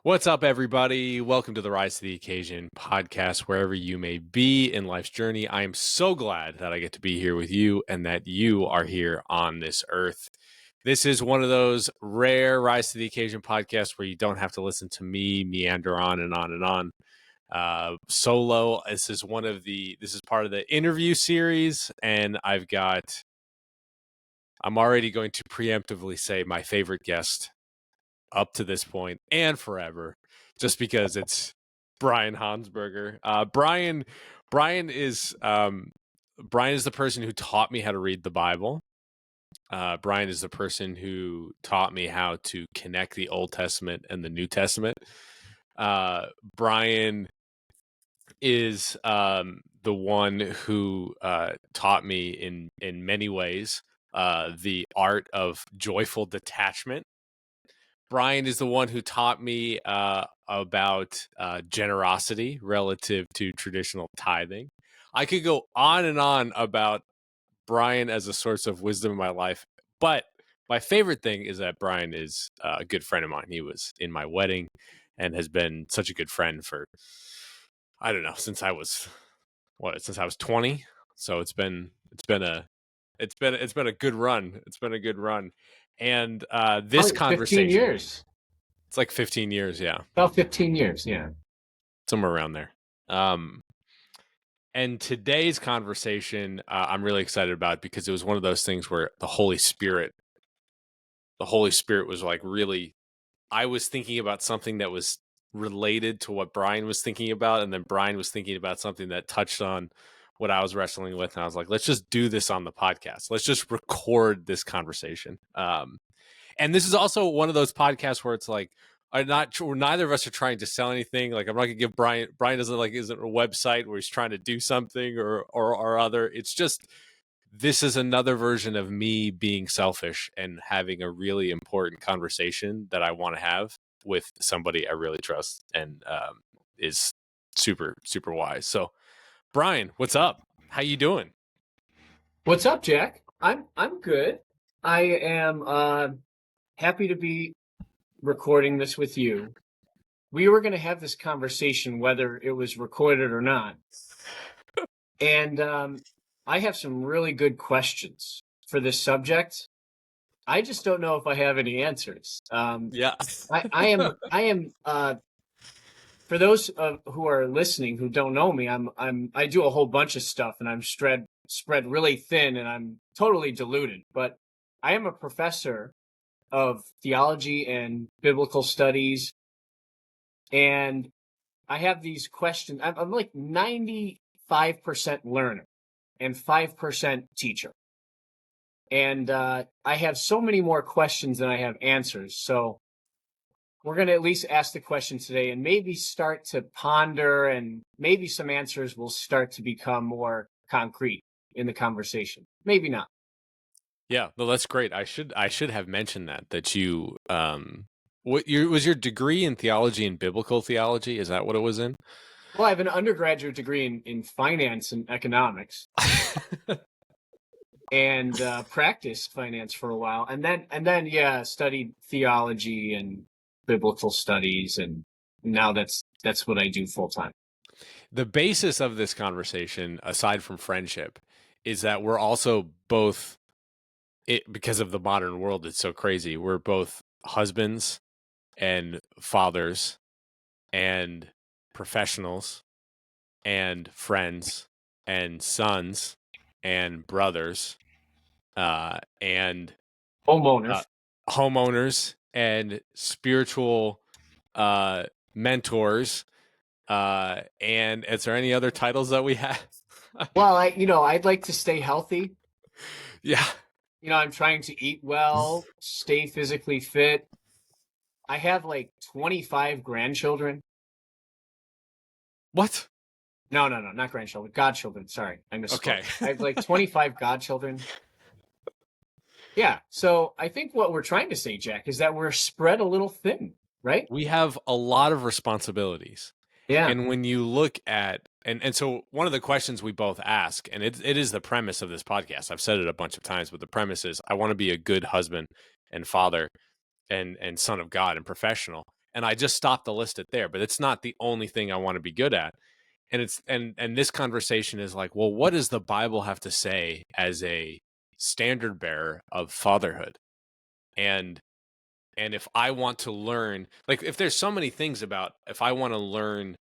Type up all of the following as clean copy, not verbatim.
What's up, everybody? Welcome to the Rise to the Occasion podcast, wherever you may be in life's journey. I am so glad that I get to be here with you and that you are here on this earth. This is one of those rare Rise to the Occasion podcasts where you don't have to listen to me meander on and on and on solo. This is part of the interview series, and I'm already going to preemptively say my favorite guest up to this point and forever, just because it's Brian Honsberger. Brian is the person who taught me how to read the Bible. Brian is the person who taught me how to connect the Old Testament and the New Testament. Brian is the one who taught me in many ways the art of joyful detachment. Brian is the one who taught me about generosity relative to traditional tithing. I could go on and on about Brian as a source of wisdom in my life, but my favorite thing is that Brian is a good friend of mine. He was in my wedding and has been such a good friend for, I don't know, since I was 20. So it's been a good run. It's been a good run. And this conversation, 15 years. It's like 15 years, yeah. About 15 years, yeah. Somewhere around there. And today's conversation, I'm really excited about because it was one of those things where the Holy Spirit was like really, I was thinking about something that was related to what Brian was thinking about, and then Brian was thinking about something that touched on what I was wrestling with, and I was like, let's just do this on the podcast. Let's just record this conversation. And this is also one of those podcasts where it's like, neither of us are trying to sell anything. Like, I'm not gonna give Brian isn't a website where he's trying to do something or other. It's just, this is another version of me being selfish and having a really important conversation that I want to have with somebody I really trust and is super, super wise. So, Brian, what's up? How you doing? What's up, Jack? I'm good. I am happy to be recording this with you. We were going to have this conversation whether it was recorded or not. And I have some really good questions for this subject. I just don't know if I have any answers. Yeah. I am for those who are listening who don't know me, I do a whole bunch of stuff, and I'm spread really thin, and I'm totally diluted. But I am a professor of theology and biblical studies, and I have these questions. I'm like 95% learner and 5% teacher, and I have so many more questions than I have answers. So we're going to at least ask the question today and maybe start to ponder, and maybe some answers will start to become more concrete in the conversation. Maybe not. Yeah, no, that's great. I should have mentioned that you was your degree in theology and biblical theology? Is that what it was in? Well, I have an undergraduate degree in finance and economics. And practiced finance for a while, and then yeah, studied theology and biblical studies, and now that's what I do full time. The basis of this conversation, aside from friendship, is that we're also both, because of the modern world, it's so crazy. We're both husbands and fathers and professionals and friends and sons and brothers and homeowners and spiritual mentors. And is there any other titles that we have? Well, I'd like to stay healthy. Yeah. I'm trying to eat well, stay physically fit. I have like 25 grandchildren. What? No, not grandchildren, godchildren. Sorry, I misspoke. Okay. I have like 25 godchildren. Yeah, so I think what we're trying to say, Jack, is that we're spread a little thin, right? We have a lot of responsibilities. Yeah. And when you look at, and so one of the questions we both ask, and it is the premise of this podcast. I've said it a bunch of times, but the premise is I want to be a good husband and father and son of God and professional. And I just stopped the list at there, but it's not the only thing I want to be good at. And it's and this conversation is like, well, what does the Bible have to say as a standard bearer of fatherhood? And if I want to learn, like, if there's so many things about, if I want to learn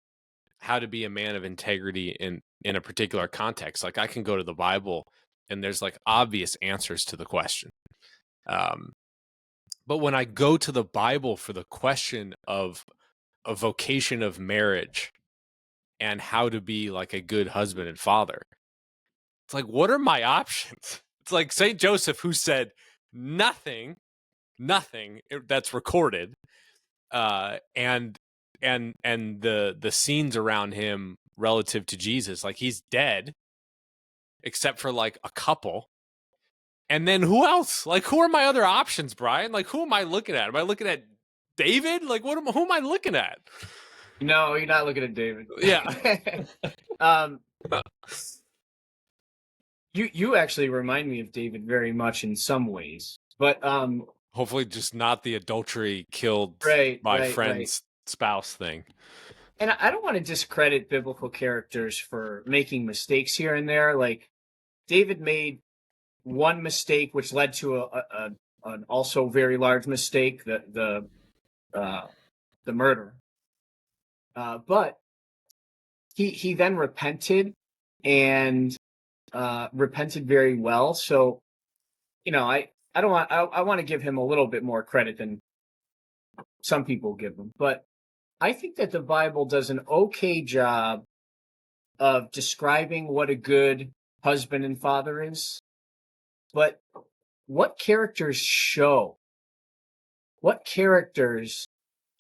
how to be a man of integrity in a particular context, like, I can go to the Bible and there's like obvious answers to the question. But when I go to the Bible for the question of a vocation of marriage and how to be like a good husband and father, it's like, what are my options? It's like St. Joseph, who said nothing that's recorded, and the scenes around him relative to Jesus, like, he's dead except for like a couple. And then who else? Like, who are my other options, Brian? Like, who am I looking at? Am I looking at David? Like, who am I looking at? No, you're not looking at David. Yeah. You actually remind me of David very much in some ways, but hopefully just not the adultery killed my friend's spouse thing. And I don't want to discredit biblical characters for making mistakes here and there. Like, David made one mistake, which led to an also very large mistake, the murder. But he then repented, and repented very well. So, I want to give him a little bit more credit than some people give him. But I think that the Bible does an okay job of describing what a good husband and father is. But what characters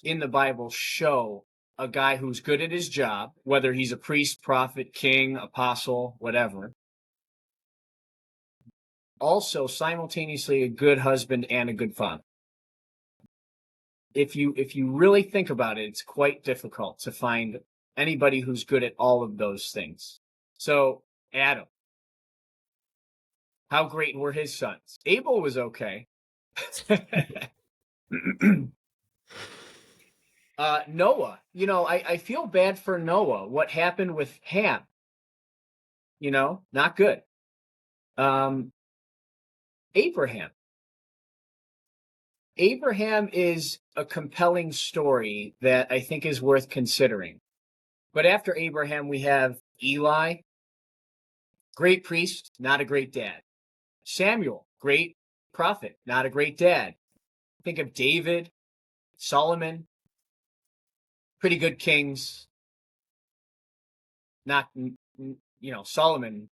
in the Bible show a guy who's good at his job, whether he's a priest, prophet, king, apostle, whatever, also simultaneously a good husband and a good father? If you really think about it, it's quite difficult to find anybody who's good at all of those things. So, Adam, how great were his sons? Abel was okay. Noah, I feel bad for Noah. What happened with Ham? Not good. Abraham. Abraham is a compelling story that I think is worth considering. But after Abraham, we have Eli, great priest, not a great dad. Samuel, great prophet, not a great dad. Think of David, Solomon, pretty good kings. Not, Solomon,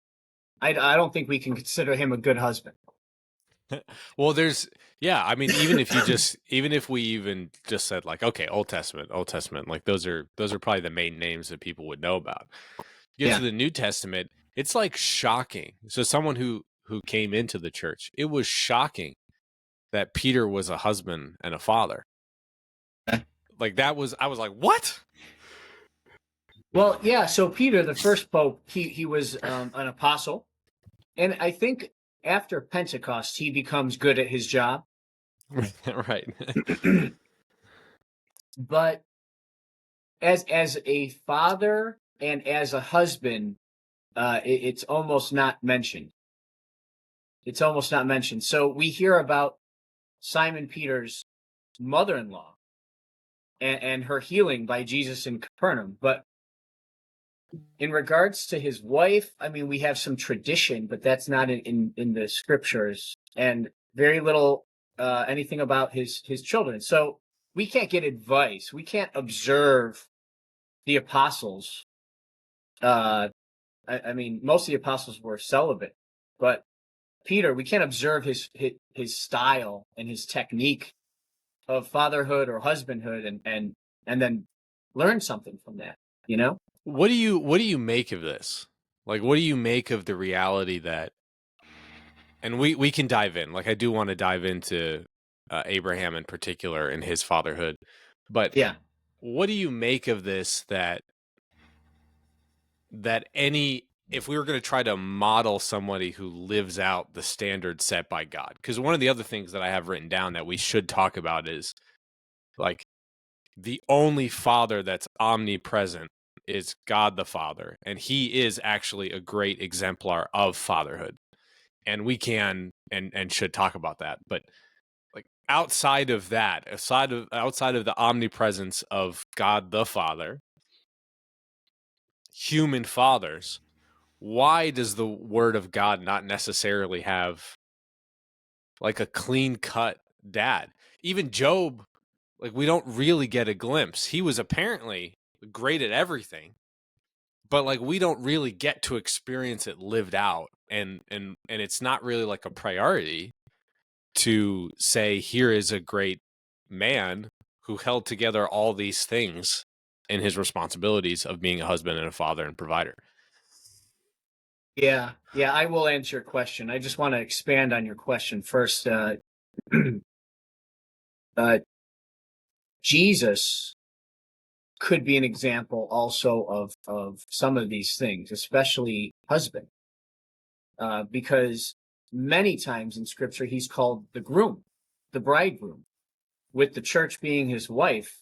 I don't think we can consider him a good husband. Well, I mean, even if we even just said, like, okay, Old Testament, like, those are probably the main names that people would know about. You get to the New Testament, it's like shocking. So someone who came into the church, it was shocking that Peter was a husband and a father. Like, I was like, what? Well, yeah. So Peter, the first pope, he was an apostle, and I think after Pentecost, he becomes good at his job. Right. But as a father and as a husband, it's almost not mentioned. It's almost not mentioned. So we hear about Simon Peter's mother-in-law and her healing by Jesus in Capernaum. But in regards to his wife, I mean, we have some tradition, but that's not in the scriptures, and very little anything about his children. So we can't get advice. We can't observe the apostles. I mean, most of the apostles were celibate, but Peter, we can't observe his style and his technique of fatherhood or husbandhood, and then learn something from that. What do you make of this? Like, what do you make of the reality that, and we can dive in. Like, I do want to dive into Abraham in particular and his fatherhood, but yeah, what do you make of this, that if we were going to try to model somebody who lives out the standard set by God? Because one of the other things that I have written down that we should talk about is, like, the only father that's omnipresent is God the Father, and he is actually a great exemplar of fatherhood. And we can and should talk about that. But like outside of that, outside of the omnipresence of God the Father, human fathers, why does the word of God not necessarily have like a clean cut dad? Even Job, like we don't really get a glimpse. He was apparently great at everything, but like we don't really get to experience it lived out, and it's not really like a priority to say here is a great man who held together all these things in his responsibilities of being a husband and a father and provider. Yeah, yeah, I will answer your question. I just want to expand on your question first. Uh, Jesus could be an example also of some of these things, especially husband, because many times in Scripture he's called the groom, the bridegroom, with the church being his wife.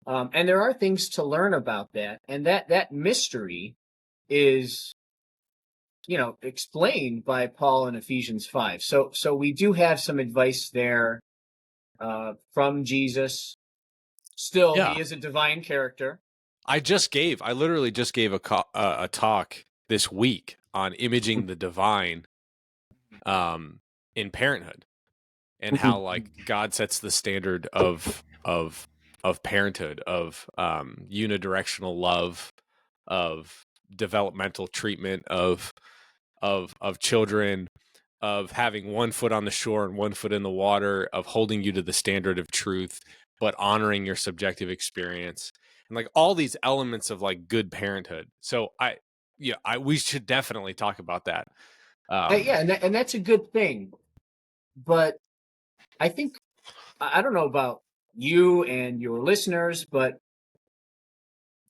And there are things to learn about that, and that mystery is, explained by Paul in Ephesians 5. So we do have some advice there from Jesus. Still, Yeah. he is a divine character. I literally just gave a talk this week on imaging the divine um, in Parenthood, and how like God sets the standard of parenthood, of unidirectional love, of developmental treatment of children, of having one foot on the shore and one foot in the water, of holding you to the standard of truth, but honoring your subjective experience, and like all these elements of like good parenthood. So we should definitely talk about that. Yeah, and that's a good thing. But I think, I don't know about you and your listeners, but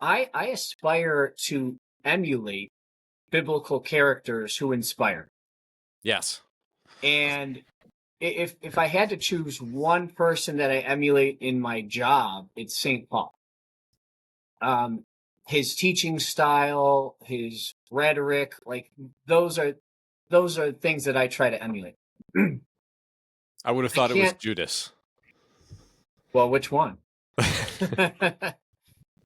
I aspire to emulate biblical characters who inspire. Yes. And if I had to choose one person that I emulate in my job, it's St. Paul. Um, his teaching style, his rhetoric, like those are things that I try to emulate. I would have I thought it was can't. Judas. Well, which one? If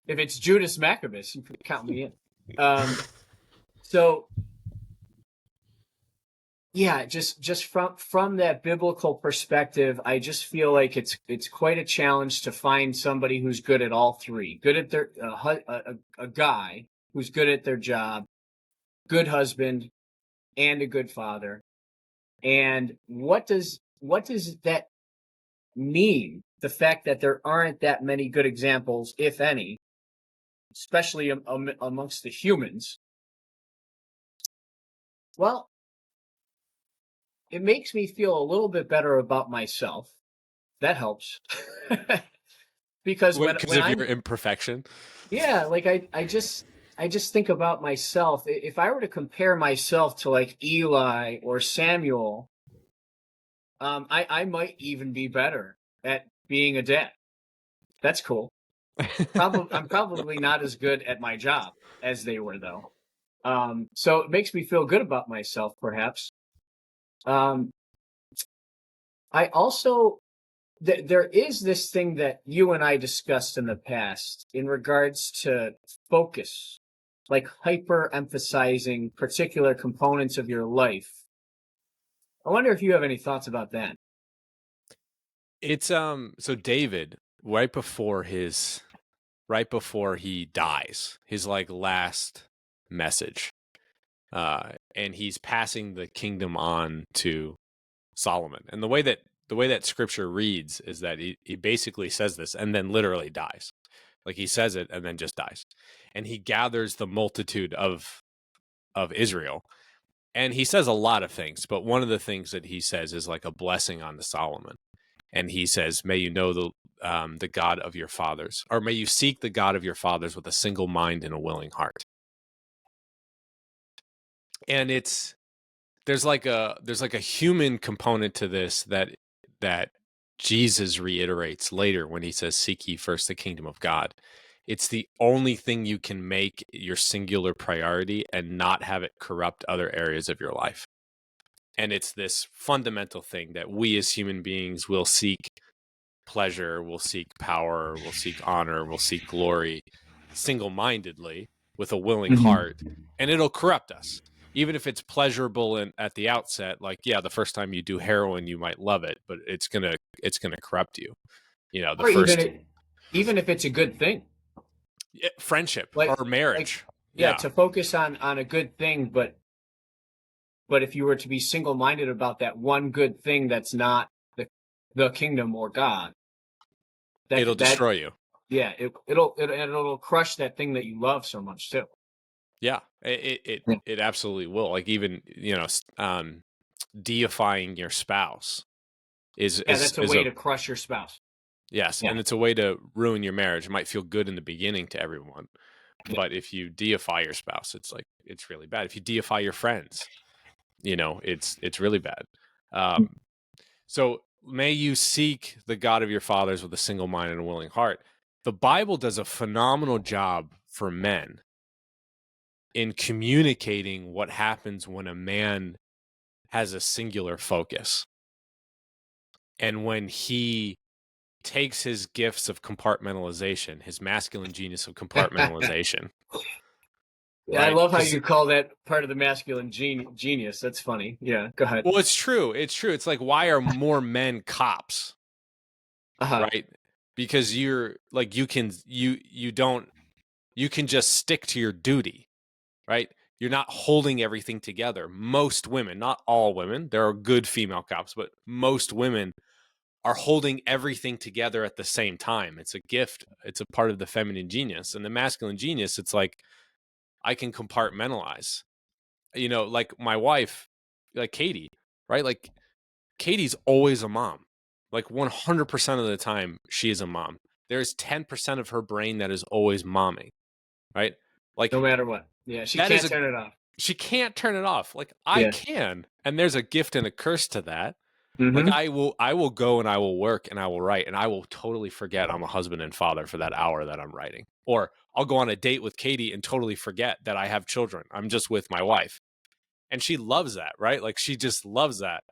it's Judas Maccabus, you can count me in. So yeah, just from that biblical perspective, I just feel like it's quite a challenge to find somebody who's good at all three. Good at their a guy who's good at their job, good husband, and a good father. And what does that mean? The fact that there aren't that many good examples, if any, especially amongst the humans. Well, it makes me feel a little bit better about myself. That helps. Because Because when of your I'm, imperfection. yeah, like I just think about myself. If I were to compare myself to like Eli or Samuel, I might even be better at being a dad. That's cool. I'm probably not as good at my job as they were though. So it makes me feel good about myself, perhaps. Um, I also there is this thing that you and I discussed in the past in regards to focus, like hyper emphasizing particular components of your life. I wonder if you have any thoughts about that. It's so David, right before he dies, his like last message, and he's passing the kingdom on to Solomon. And the way that scripture reads is that he basically says this and then literally dies. Like he says it and then just dies. And he gathers the multitude of Israel. And he says a lot of things, but one of the things that he says is like a blessing on to Solomon. And he says, "May you know the God of your fathers, or may you seek the God of your fathers with a single mind and a willing heart." And there's like a human component to this that Jesus reiterates later when he says, "Seek ye first the kingdom of God." It's the only thing you can make your singular priority and not have it corrupt other areas of your life. And it's this fundamental thing that we as human beings will seek pleasure, will seek power, will seek honor, will seek glory single-mindedly with a willing heart, and it'll corrupt us. Even if it's pleasurable at the outset, like, yeah, the first time you do heroin, you might love it, but it's gonna corrupt you. You know, the Or first even if it's a good thing, friendship like or like marriage. yeah, Yeah, to focus on a good thing, but if you were to be single-minded about that one good thing that's not the kingdom or God, it'll that destroy you. yeah, it'll crush that thing that you love so much too. Yeah, it Yeah, it absolutely will. Like, even, deifying your spouse is yeah, is that's a is way a to crush your spouse. yes, Yeah, and it's a way to ruin your marriage. It might feel good in the beginning to everyone, yeah. but if you deify your spouse, it's really bad. If you deify your friends, it's really bad. Um, so may you seek the God of your fathers with a single mind and a willing heart. The Bible does a phenomenal job for men in communicating what happens when a man has a singular focus and when he takes his gifts of compartmentalization, his masculine genius of compartmentalization, Yeah, I right? love how Because, you call that part of the masculine genius. That's funny. Yeah, go ahead. well, it's true. It's true. It's like, why are more men cops, Uh-huh. right? Because you're like, you can just stick to your duty, right? You're not holding everything together. Most women, not all women, there are good female cops, but most women are holding everything together at the same time. It's a gift. It's a part of the feminine genius. And the masculine genius, it's like, I can compartmentalize. Like my wife, like Katie, right? Like, Katie's always a mom. Like, 100% of the time, she is a mom. There's 10% of her brain that is always momming, right? No Like, matter what. Yeah, she that is can't a turn it off. she can't turn it off. Like, I Yeah. can. And there's a gift and a curse to that. Like, Mm-hmm. I will go and I will work and I will write and I will totally forget I'm a husband and father for that hour that I'm writing. Or I'll go on a date with Katie and totally forget that I have children. I'm just with my wife. And she loves that, right? Like, she just loves that.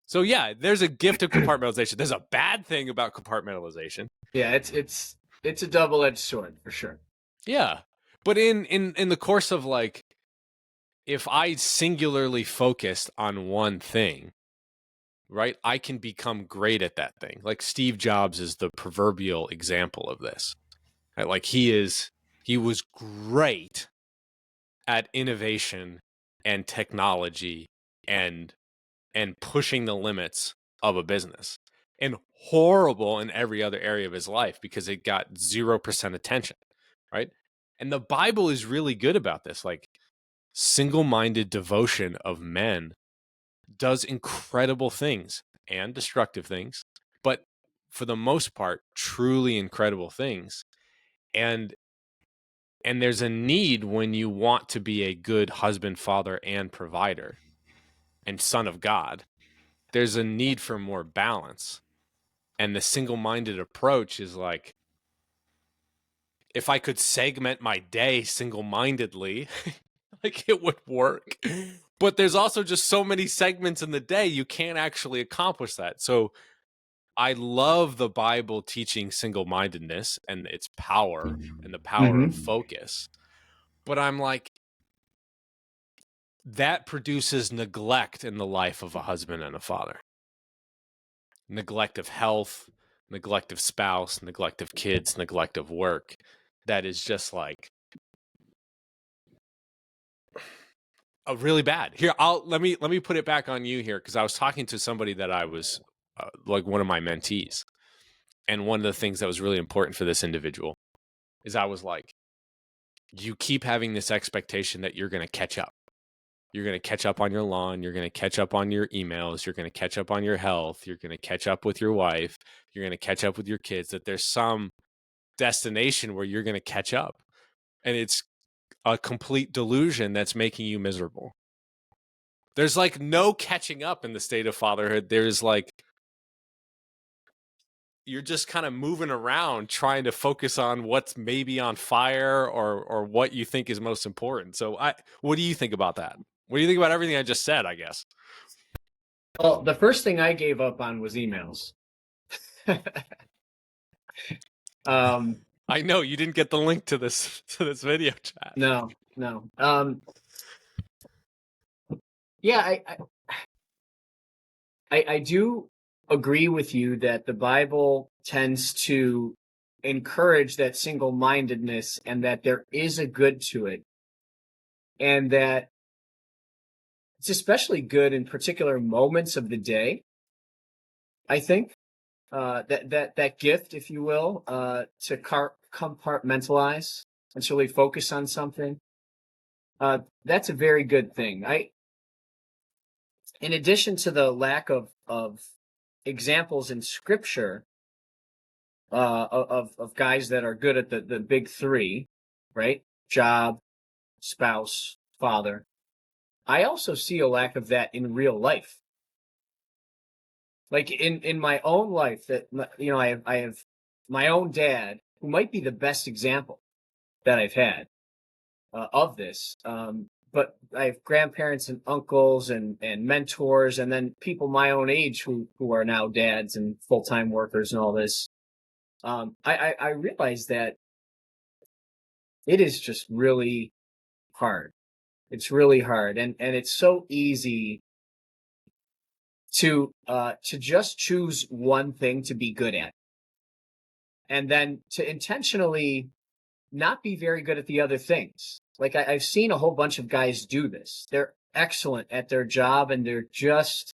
So yeah, there's a gift of compartmentalization. There's a bad thing about compartmentalization. Yeah, it's a double-edged sword for sure. Yeah. But in the course of, like, if I singularly focused on one thing, right, I can become great at that thing. Like, Steve Jobs is the proverbial example of this. Right? Like, he was great at innovation and technology and pushing the limits of a business, and horrible in every other area of his life because it got 0% attention, right? And the Bible is really good about this. Like, single-minded devotion of men does incredible things and destructive things, but for the most part, truly incredible things. And there's a need when you want to be a good husband, father, and provider and son of God. There's a need for more balance. And the single-minded approach is like, if I could segment my day single-mindedly, like, it would work. But there's also just so many segments in the day, you can't actually accomplish that. So I love the Bible teaching single-mindedness and its power and the power of Mm-hmm. focus. But I'm like, that produces neglect in the life of a husband and a father. Neglect of health, neglect of spouse, neglect of kids, neglect of work. That is just like, really bad. Here, let me put it back on you here, because I was talking to somebody that I was, like, one of my mentees, and one of the things that was really important for this individual is, I was like, you keep having this expectation that you're going to catch up. You're going to catch up on your lawn. You're going to catch up on your emails. You're going to catch up on your health. You're going to catch up with your wife. You're going to catch up with your kids. That there's some destination where you're going to catch up. And it's a complete delusion that's making you miserable. There's, like, no catching up in the state of fatherhood. There's, like, you're just kind of moving around trying to focus on what's maybe on fire or what you think is most important. So what do you think about that? What do you think about everything I just said, I guess? Well, the first thing I gave up on was emails. um, I know you didn't get the link to this video chat. no, no. Yeah, I do agree with you that the Bible tends to encourage that single-mindedness and that there is a good to it, and that it's especially good in particular moments of the day. I think that gift, if you will, to compartmentalize and to really focus on something. That's a very good thing. In addition to the lack of examples in Scripture of guys that are good at the big three, right? Job, spouse, father. I also see a lack of that in real life. Like in my own life, that I have my own dad who might be the best example that I've had of this. But I have grandparents and uncles and mentors, and then people my own age who are now dads and full-time workers and all this. I realize that it is just really hard. It's really hard, and it's so easy to just choose one thing to be good at, and then to intentionally not be very good at the other things. Like I've seen a whole bunch of guys do this. They're excellent at their job, and they're just,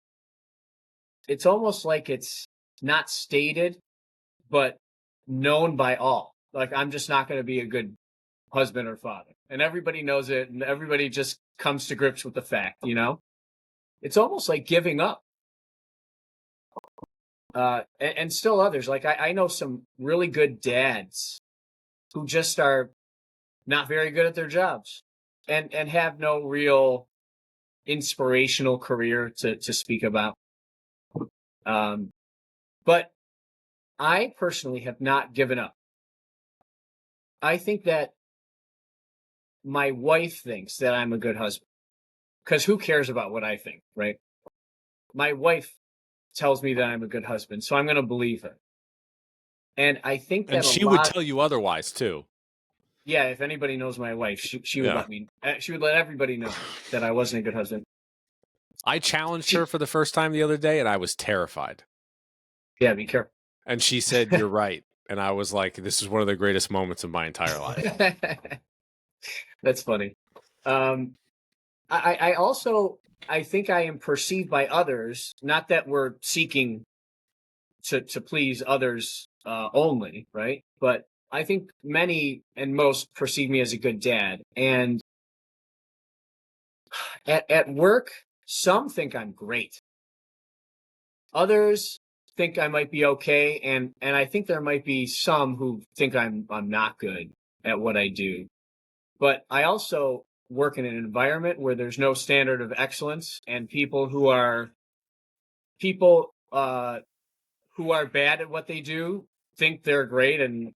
it's almost like it's not stated, but known by all. Like, I'm just not going to be a good husband or father. And everybody knows it, and everybody just comes to grips with the fact, It's almost like giving up. And still others. Like, I know some really good dads who just are not very good at their jobs and have no real inspirational career to speak about. But I personally have not given up. I think that my wife thinks that I'm a good husband, because who cares about what I think, right? My wife tells me that I'm a good husband, so I'm going to believe her. And I think And that a she would lot, tell you otherwise too. yeah, if anybody knows my wife, she would Yeah. she would let everybody know that I wasn't a good husband. I challenged She, her for the first time the other day and I was terrified. yeah, be careful. And she said, "You're right." And I was like, "This is one of the greatest moments of my entire life." That's funny. Um, I also, I think I am perceived by others, not that we're seeking to please others only, right? But I think many and most perceive me as a good dad. And at work, some think I'm great. Others think I might be okay, and I think there might be some who think I'm not good at what I do. But I also work in an environment where there's no standard of excellence, and people who are bad at what they do think they're great, and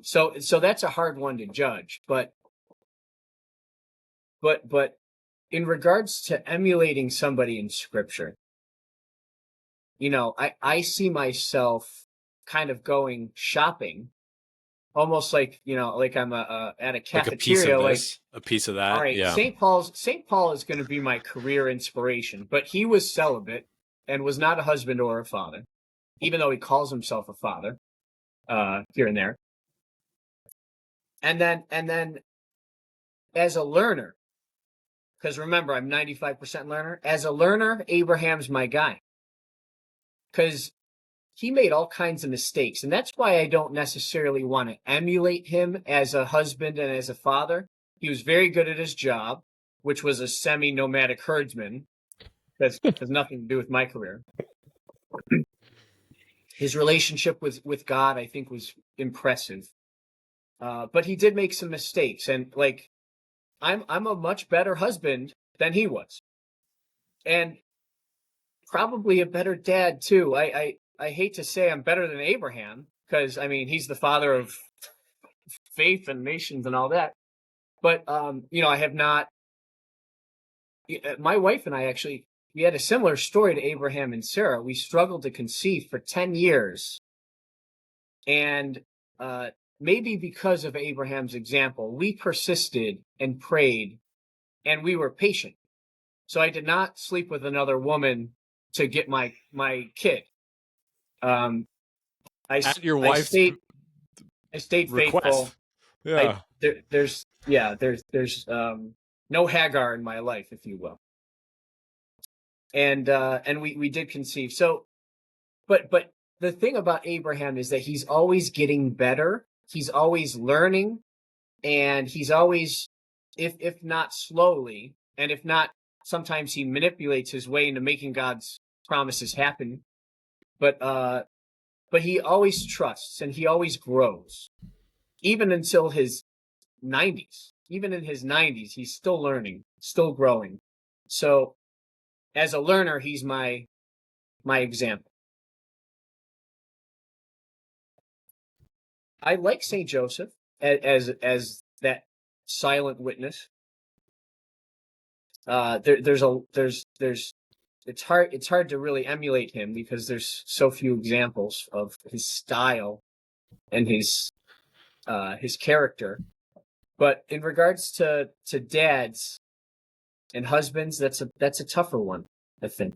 so that's a hard one to judge. But in regards to emulating somebody in Scripture, I see myself kind of going shopping, almost like, like I'm at a Like a piece of cafeteria, like, this, a piece of all that. right, Yeah. St. Paul is going to be my career inspiration, but he was celibate and was not a husband or a father, even though he calls himself a father here and there. And then as a learner, because remember, I'm 95% learner. As a learner, Abraham's my guy, because he made all kinds of mistakes. And that's why I don't necessarily want to emulate him as a husband and as a father. He was very good at his job, which was a semi-nomadic herdsman. That has nothing to do with my career. His relationship with God, I think, was impressive. But he did make some mistakes. And like, I'm a much better husband than he was. And probably a better dad too. I hate to say I'm better than Abraham because I mean he's the father of faith and nations and all that. But I have not. My wife and I actually we had a similar story to Abraham and Sarah. We struggled to conceive for 10 years, and uh, maybe because of Abraham's example, we persisted and prayed, and we were patient. So I did not sleep with another woman to get my kid. Um, At your I wife's stayed faithful. request. Yeah. There's no Hagar in my life, if you will, and we did conceive. So, but the thing about Abraham is that he's always getting better. He's always learning, and he's always, if not slowly, and if not, sometimes he manipulates his way into making God's promises happen. But he always trusts and he always grows, even until his 90s. Even in his 90s, he's still learning, still growing. So, as a learner, he's my example. I like Saint Joseph as that silent witness. There's it's hard to really emulate him because there's so few examples of his style and his character. But in regards to dads and husbands, that's a tougher one, I think.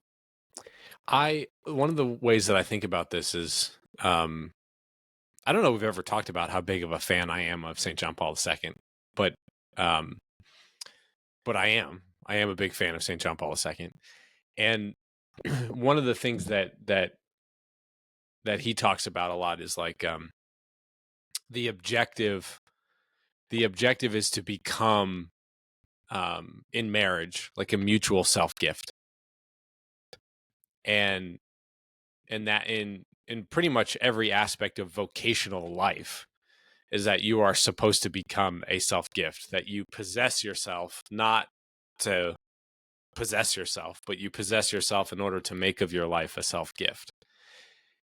One of the ways that I think about this is I don't know if we've ever talked about how big of a fan I am of St. John Paul II, but um, but I am a big fan of St. John Paul II, and one of the things that he talks about a lot is like the objective is to become in marriage like a mutual self gift, and that in pretty much every aspect of vocational life is that you are supposed to become a self gift, that you possess yourself not to possess yourself, but you possess yourself in order to make of your life a self gift.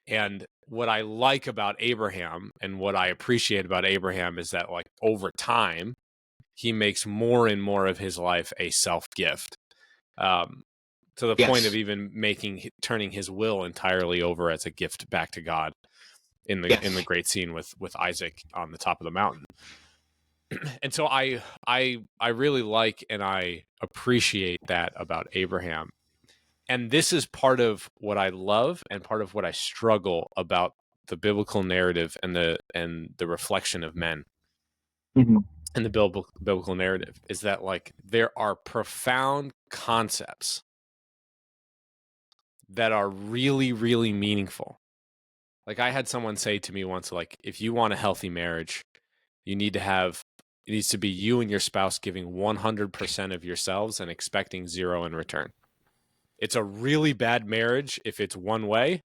And what I like about Abraham and what I appreciate about Abraham is that, like, over time, he makes more and more of his life a self gift, to the point of Yes. even turning his will entirely over as a gift back to God in the Yes. great scene with Isaac on the top of the mountain. And so I really like and I appreciate that about Abraham. And this is part of what I love and part of what I struggle about the biblical narrative and the reflection of men Mhm. in the biblical narrative is that, like, there are profound concepts that are really, really meaningful. Like, I had someone say to me once, like, if you want a healthy marriage, it needs to be you and your spouse giving 100% of yourselves and expecting zero in return. It's a really bad marriage if it's one way,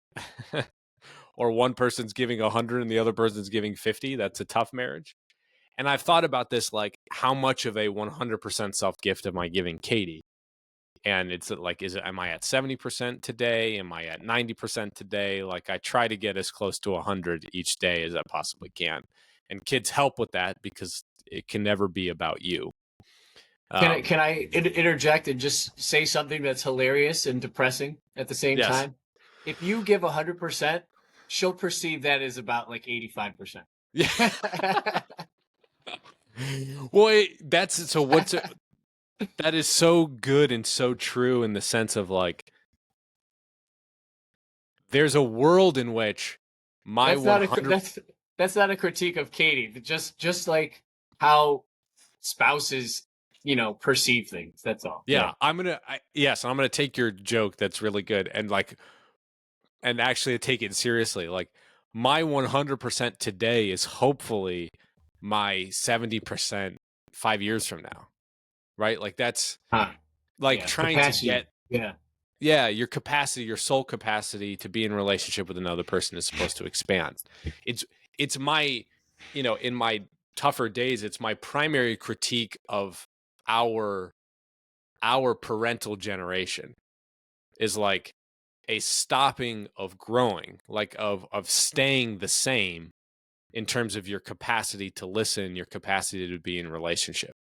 or one person's giving 100 and the other person's giving 50. That's a tough marriage. And I've thought about this, like, how much of a 100% self gift am I giving Katie? And it's like, am I at 70% today? Am I at 90% today? Like, I try to get as close to 100 each day as I possibly can. And kids help with that because it can never be about you. Can I interject and just say something that's hilarious and depressing at the same Yes. time? If you give 100%, she'll perceive that as about like 85%. Yeah. Well, that's so. That is so good and so true in the sense of, like, there's a world in which my That's not a 100. that's not a critique of Katie. Just like how spouses, perceive things. That's all. Yeah. Yeah, yes, I'm gonna take your joke that's really good and, like, and actually take it seriously. Like, my 100% today is hopefully my 70% 5 years from now, right? Like, that's Huh. like Yeah. trying to Capacity. get, Yeah. yeah, your capacity, your soul capacity to be in relationship with another person is supposed to expand. It's it's my, in my tougher days, it's my primary critique of our parental generation is like, a stopping of growing, like of staying the same in terms of your capacity to listen, your capacity to be in relationship.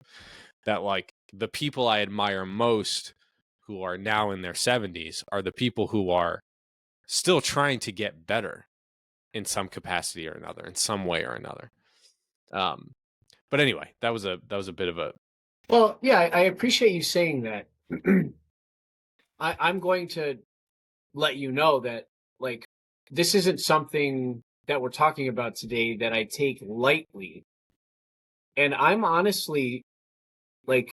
That like the people I admire most who are now in their 70s are the people who are still trying to get better in some capacity or another, in some way or another. But anyway, that was a bit of a Well, yeah, I appreciate you saying that. I'm going to let you know that, like, this isn't something that we're talking about today that I take lightly. And I'm honestly, like,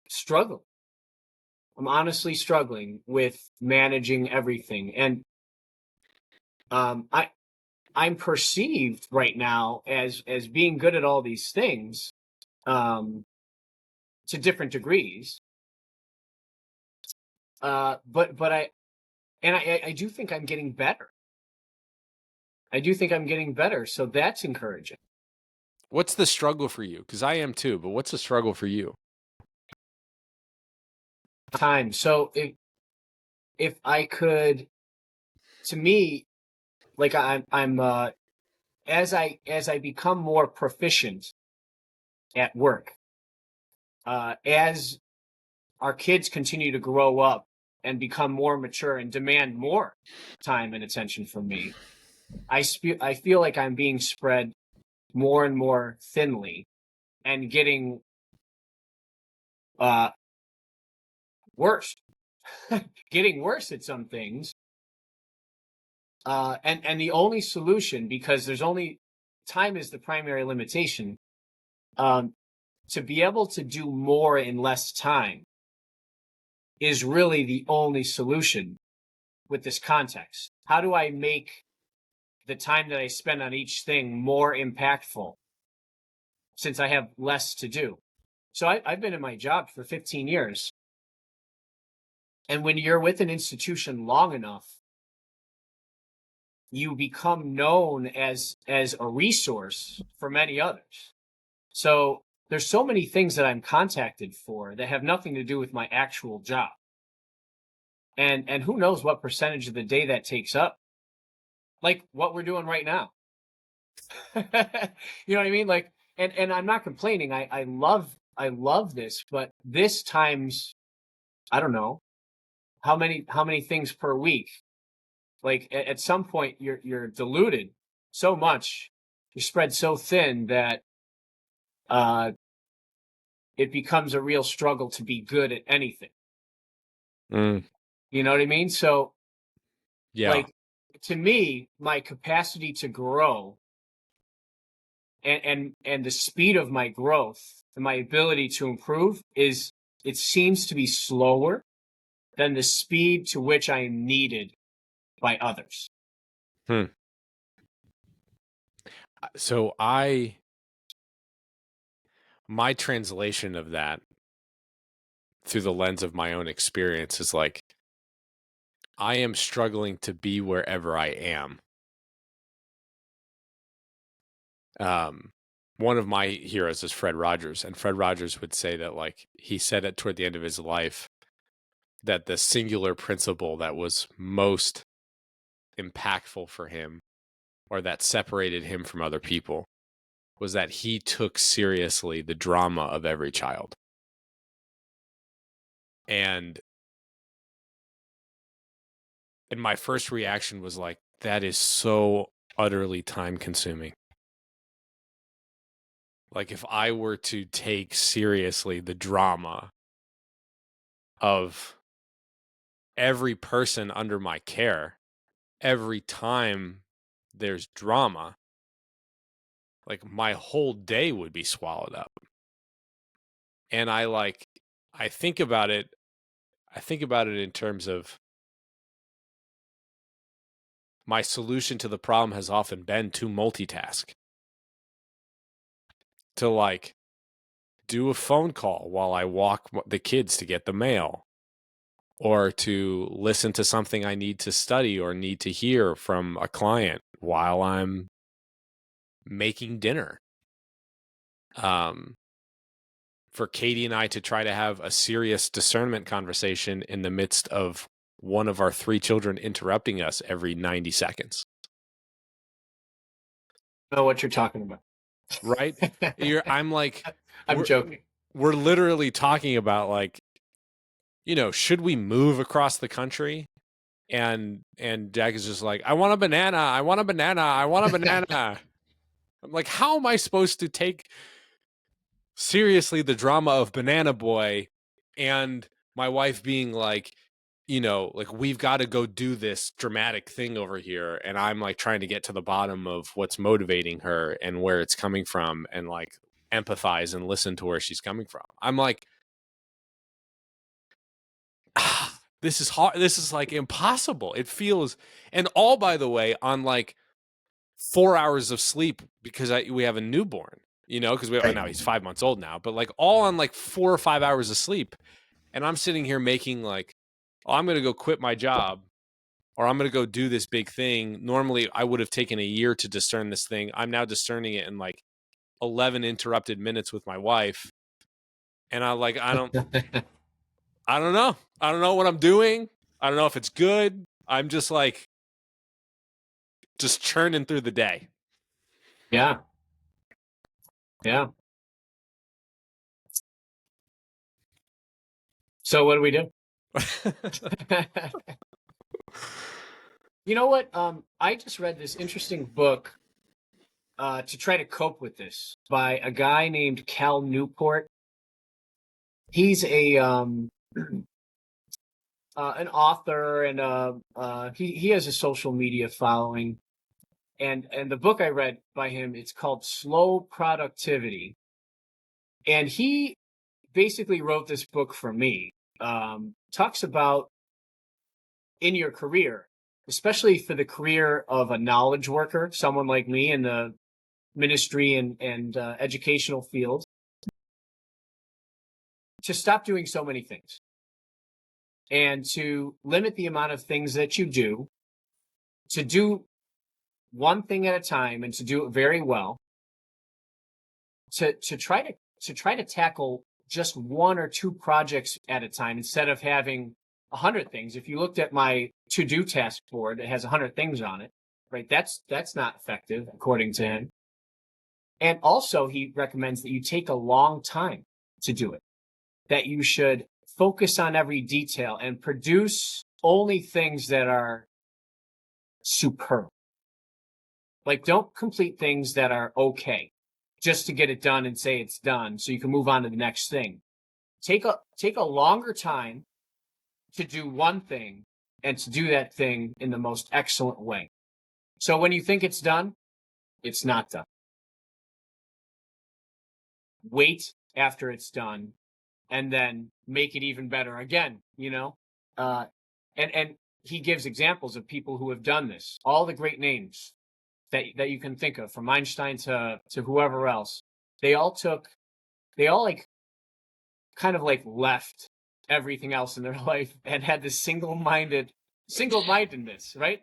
struggling. I'm honestly struggling with managing everything. And um I I'm perceived right now as being good at all these things, um to different degrees. But I do think I'm getting better. I do think I'm getting better, so that's encouraging. what's the struggle for you? Because I am too, but what's the struggle for you? Time. So if I could, to me, like I'm as I become more proficient at work, as our kids continue to grow up and become more mature and demand more time and attention from me, I feel like I'm being spread more and more thinly and getting uh worse, getting worse at some things. And the only solution, because there's only time is the primary limitation, um, to be able to do more in less time is really the only solution with this context. How do I make the time that I spend on each thing more impactful since I have less to do? So I've been in my job for 15 years. And when you're with an institution long enough, you become known as a resource for many others. So there's so many things that I'm contacted for that have nothing to do with my actual job. And who knows what percentage of the day that takes up. Like what we're doing right now. You know what I mean? Like, and I'm not complaining. I love this, but this times, I don't know, how many things per week. Like at some point you're diluted so much, you're spread so thin that uh it becomes a real struggle to be good at anything. Mm, You know what I mean? So, yeah. like, to me, my capacity to grow and the speed of my growth and my ability to improve is, it seems to be slower than the speed to which I am needed by others. Hmm. So my translation of that through the lens of my own experience is like I am struggling to be wherever I am. Um, one of my heroes is Fred Rogers, and Fred Rogers would say that like he said it toward the end of his life that the singular principle that was most impactful for him or that separated him from other people was that he took seriously the drama of every child. And and my first reaction was like, that is so utterly time consuming. Like if I were to take seriously the drama of every person under my care, every time there's drama, like my whole day would be swallowed up. And I think about it, I think about it in terms of my solution to the problem has often been to multitask. To like do a phone call while I walk the kids to get the mail, or to listen to something I need to study or need to hear from a client while I'm making dinner. For Katie and I to try to have a serious discernment conversation in the midst of one of our 3 children interrupting us every 90 seconds. I know what you're talking about. Right? I'm like, I'm joking. We're literally talking about, like, should we move across the country? And Jack is just like, I want a banana. I want a banana. I want a banana. I'm like, how am I supposed to take seriously the drama of Banana Boy and my wife being like, like, we've got to go do this dramatic thing over here, and I'm like trying to get to the bottom of what's motivating her and where it's coming from, and like empathize and listen to where she's coming from. I'm like, this is hard. This is like impossible. It feels, and all, by the way, on like 4 hours of sleep, because we have a newborn, because now he's 5 months old now, but like all on like 4 or 5 hours of sleep. And I'm sitting here making like, oh, I'm going to go quit my job, or I'm going to go do this big thing. Normally I would have taken a year to discern this thing. I'm now discerning it in like 11 interrupted minutes with my wife. And I don't know. I don't know what I'm doing. I don't know if it's good. I'm just like, just churning through the day. Yeah. Yeah. So what do we do? You know what? I just read this interesting book to try to cope with this by a guy named Cal Newport. He's a an author, and he has a social media following. And the book I read by him, it's called Slow Productivity. And he basically wrote this book for me. Talks about in your career, especially for the career of a knowledge worker, someone like me in the ministry and educational field, to stop doing so many things and to limit the amount of things that you do, to do one thing at a time and to do it very well, to try to tackle just 1 or 2 projects at a time instead of having 100 things. If you looked at my to-do task board, it has 100 things on it, right? That's not effective according to him. And also he recommends that you take a long time to do it, that you should focus on every detail and produce only things that are superb. Like, don't complete things that are okay just to get it done and say it's done so you can move on to the next thing. Take a longer time to do one thing and to do that thing in the most excellent way. So when you think it's done, it's not done. Wait after it's done and then make it even better again, and he gives examples of people who have done this. All the great names that you can think of, from Einstein to whoever else, they all like kind of like left everything else in their life and had this single-mindedness, right?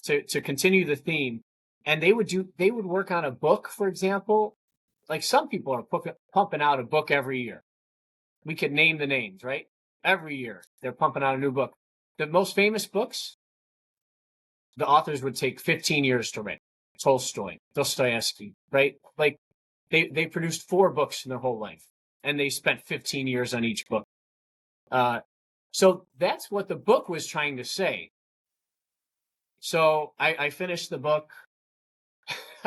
To continue the theme. And they would work on a book, for example. Like, some people are pumping out a book every year. We could name the names, right? Every year they're pumping out a new book. The most famous books, the authors would take 15 years to write. Tolstoy, Dostoevsky, right? Like, they produced 4 books in their whole life, and they spent 15 years on each book. So that's what the book was trying to say. So I finished the book.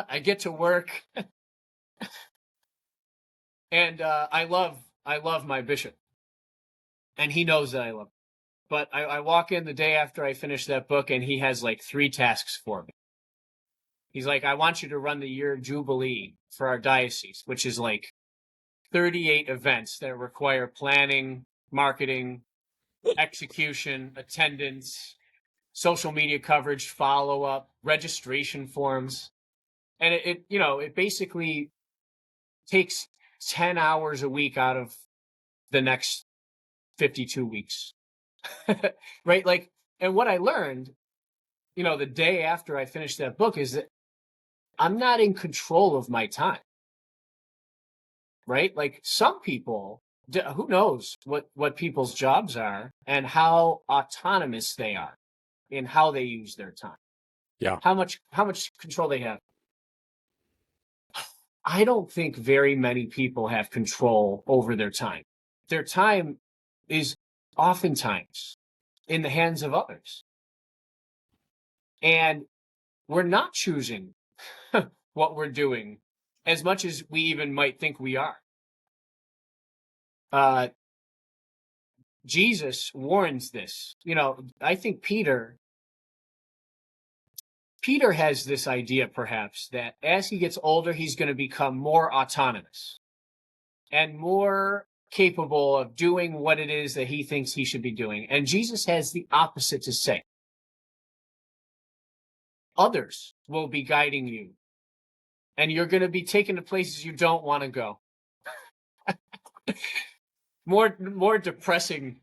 I get to work, and I love my bishop, and he knows that I love him. But I walk in the day after I finish that book, and he has like 3 tasks for me. He's like, I want you to run the year jubilee for our diocese, which is like 38 events that require planning, marketing, execution, attendance, social media coverage, follow-up, registration forms. And it basically takes 10 hours a week out of the next 52 weeks. Right? Like, and what I learned, the day after I finished that book, is that I'm not in control of my time. Right? Like, some people who knows what people's jobs are and how autonomous they are in how they use their time, Yeah. how much control they have. I don't think very many people have control over their time. Their time is oftentimes in the hands of others. And we're not choosing what we're doing as much as we even might think we are. Uh, Jesus warns this. I think Peter has this idea, perhaps, that as he gets older, he's going to become more autonomous and more capable of doing what it is that he thinks he should be doing. And Jesus has the opposite to say. Others will be guiding you, and you're going to be taken to places you don't want to go. More depressing.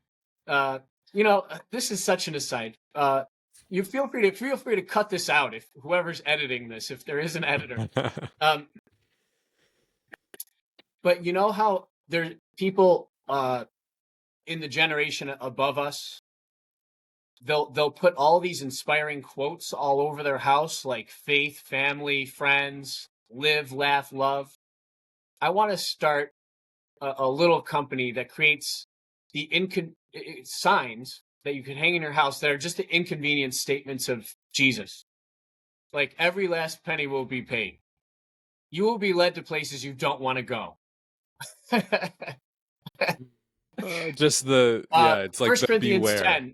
Uh, this is such an aside. You feel free to cut this out if whoever's editing this, if there is an editor. But you know how there people in the generation above us, they'll put all these inspiring quotes all over their house, like faith, family, friends, live, laugh, love. I want to start a little company that creates the signs that you can hang in your house that are just the inconvenient statements of Jesus. Like every last penny will be paid. You will be led to places you don't want to go. Just it's like First the Corinthians beware. 10.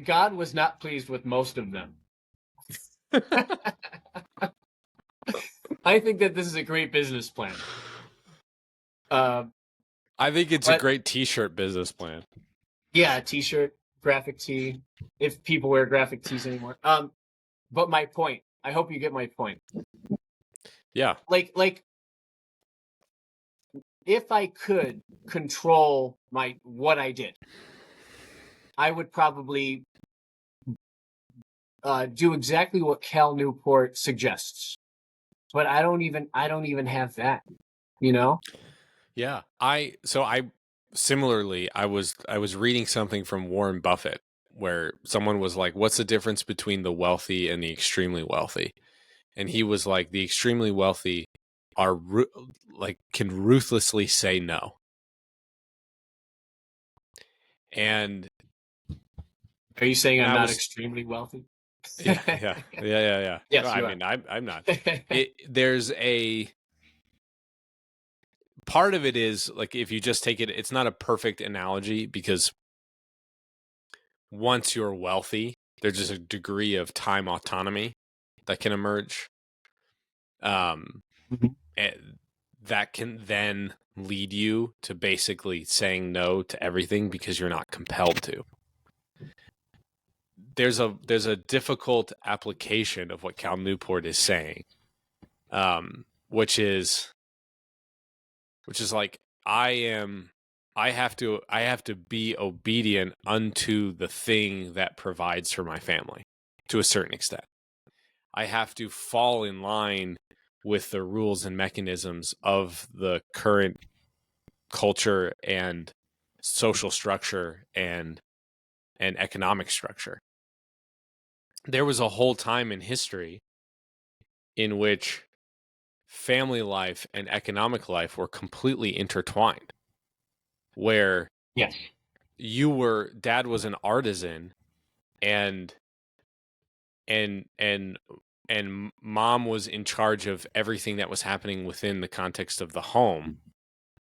God was not pleased with most of them. I think that this is a great business plan. I think it's a But great t-shirt business plan. yeah, t-shirt, graphic tee, if people wear graphic tees anymore. But my point, I hope you get my point. Yeah. Like if I could control what I did, I would probably do exactly what Cal Newport suggests. But I don't even have that, you know? Yeah. I similarly, I was reading something from Warren Buffett where someone was like, "What's the difference between the wealthy and the extremely wealthy?" And he was like, "The extremely wealthy are can ruthlessly say no." And Are you saying I'm I not was extremely wealthy? yeah. Well, Yes, I you are. mean, I'm not. There's a part of it is like if you just take it, it's not a perfect analogy because once you're wealthy, there's just a degree of time autonomy that can emerge. Mhm. And that can then lead you to basically saying no to everything because you're not compelled to. There's a difficult application of what Cal Newport is saying, which is like I have to be obedient unto the thing that provides for my family to a certain extent. I have to fall in line with the rules and mechanisms of the current culture and social structure and economic structure. There was a whole time in history in which family life and economic life were completely intertwined, where Yes. dad was an artisan and and and mom was in charge of everything that was happening within the context of the home.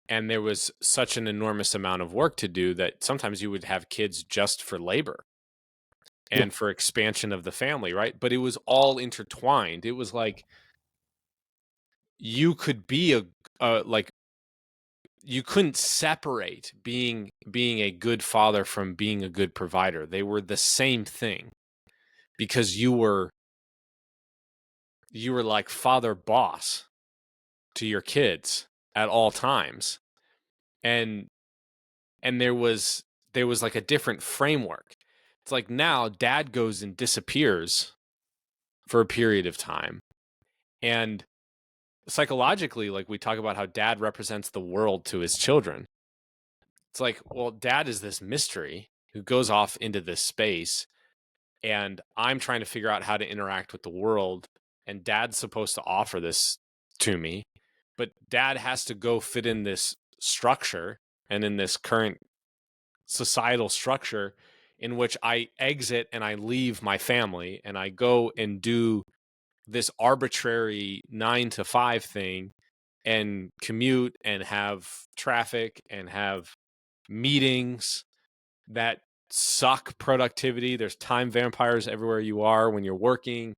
And there was such an enormous amount of work to do that sometimes you would have kids just for labor Yeah. and for expansion of the family, right? But it was all intertwined. It was like you could be like you couldn't separate being a good father from being a good provider. They were the same thing because you were like father boss to your kids at all times. And there was like a different framework. It's like now dad goes and disappears for a period of time. And psychologically, like we talk about how dad represents the world to his children. It's like, well, dad is this mystery who goes off into this space, and I'm trying to figure out how to interact with the world, and dad's supposed to offer this to me, but dad has to go fit in this structure and in this current societal structure in which I exit and I leave my family and I go and do this arbitrary 9 to 5 thing and commute and have traffic and have meetings that suck productivity. There's time vampires everywhere you are when you're working.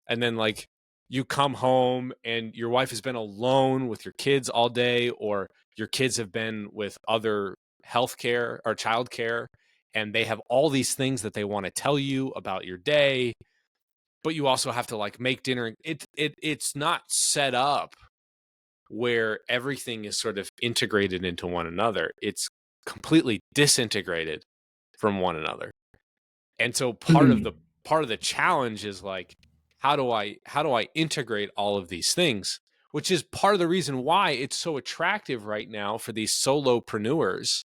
And then, like, you come home and your wife has been alone with your kids all day, or your kids have been with other healthcare or childcare, and they have all these things that they want to tell you about your day, but you also have to like make dinner. It's not set up where everything is sort of integrated into one another. It's completely disintegrated from one another. And so part of the challenge is like, how do I integrate all of these things? Which is part of the reason why it's so attractive right now for these solopreneurs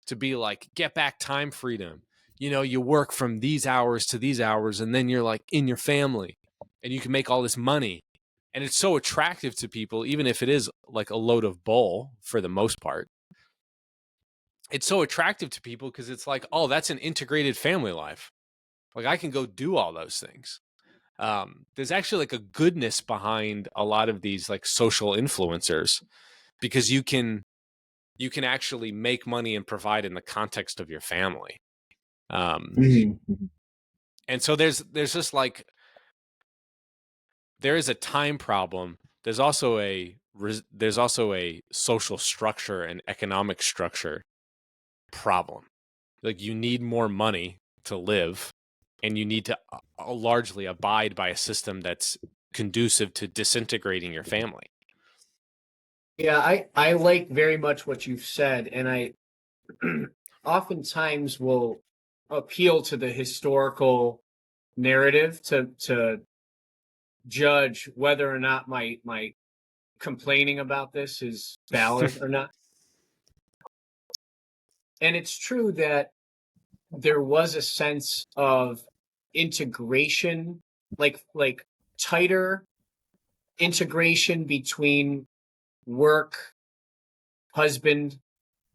to be like, get back time freedom. You know, you work from these hours to these hours, and then you're like in your family and you can make all this money. And it's so attractive to people, even if it is like a load of bull for the most part. It's so attractive to people because it's like, oh, that's an integrated family life. Like, I can go do all those things. There's actually like a goodness behind a lot of these like social influencers, because you can actually make money and provide in the context of your family. And so there's just like, there is a time problem. There's also a social structure and economic structure problem. Like, you need more money to live, and you need to largely abide by a system that's conducive to disintegrating your family. Yeah, I like very much what you've said, and I oftentimes will appeal to the historical narrative to judge whether or not my complaining about this is valid or not. And it's true that there was a sense of integration, like tighter integration between work, husband,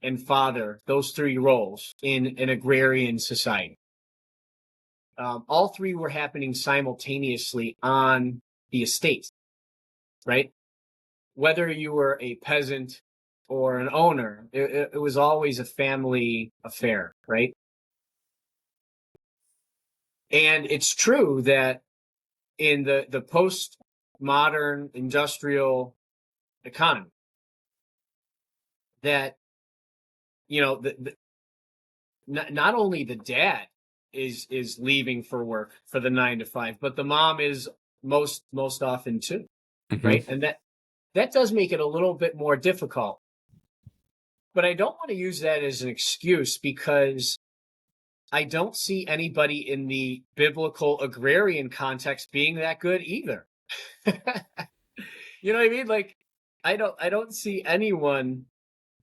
and father, those three roles in an agrarian society. All three were happening simultaneously on the estate, right? Whether you were a peasant or an owner, it was always a family affair, right? And it's true that in the post-modern industrial economy, that, you know, not only the dad is leaving for work for the 9 to 5, but the mom is most often too, right? And that does make it a little bit more difficult. But I don't want to use that as an excuse, because I don't see anybody in the biblical agrarian context being that good either. You know what I mean? Like, I don't see anyone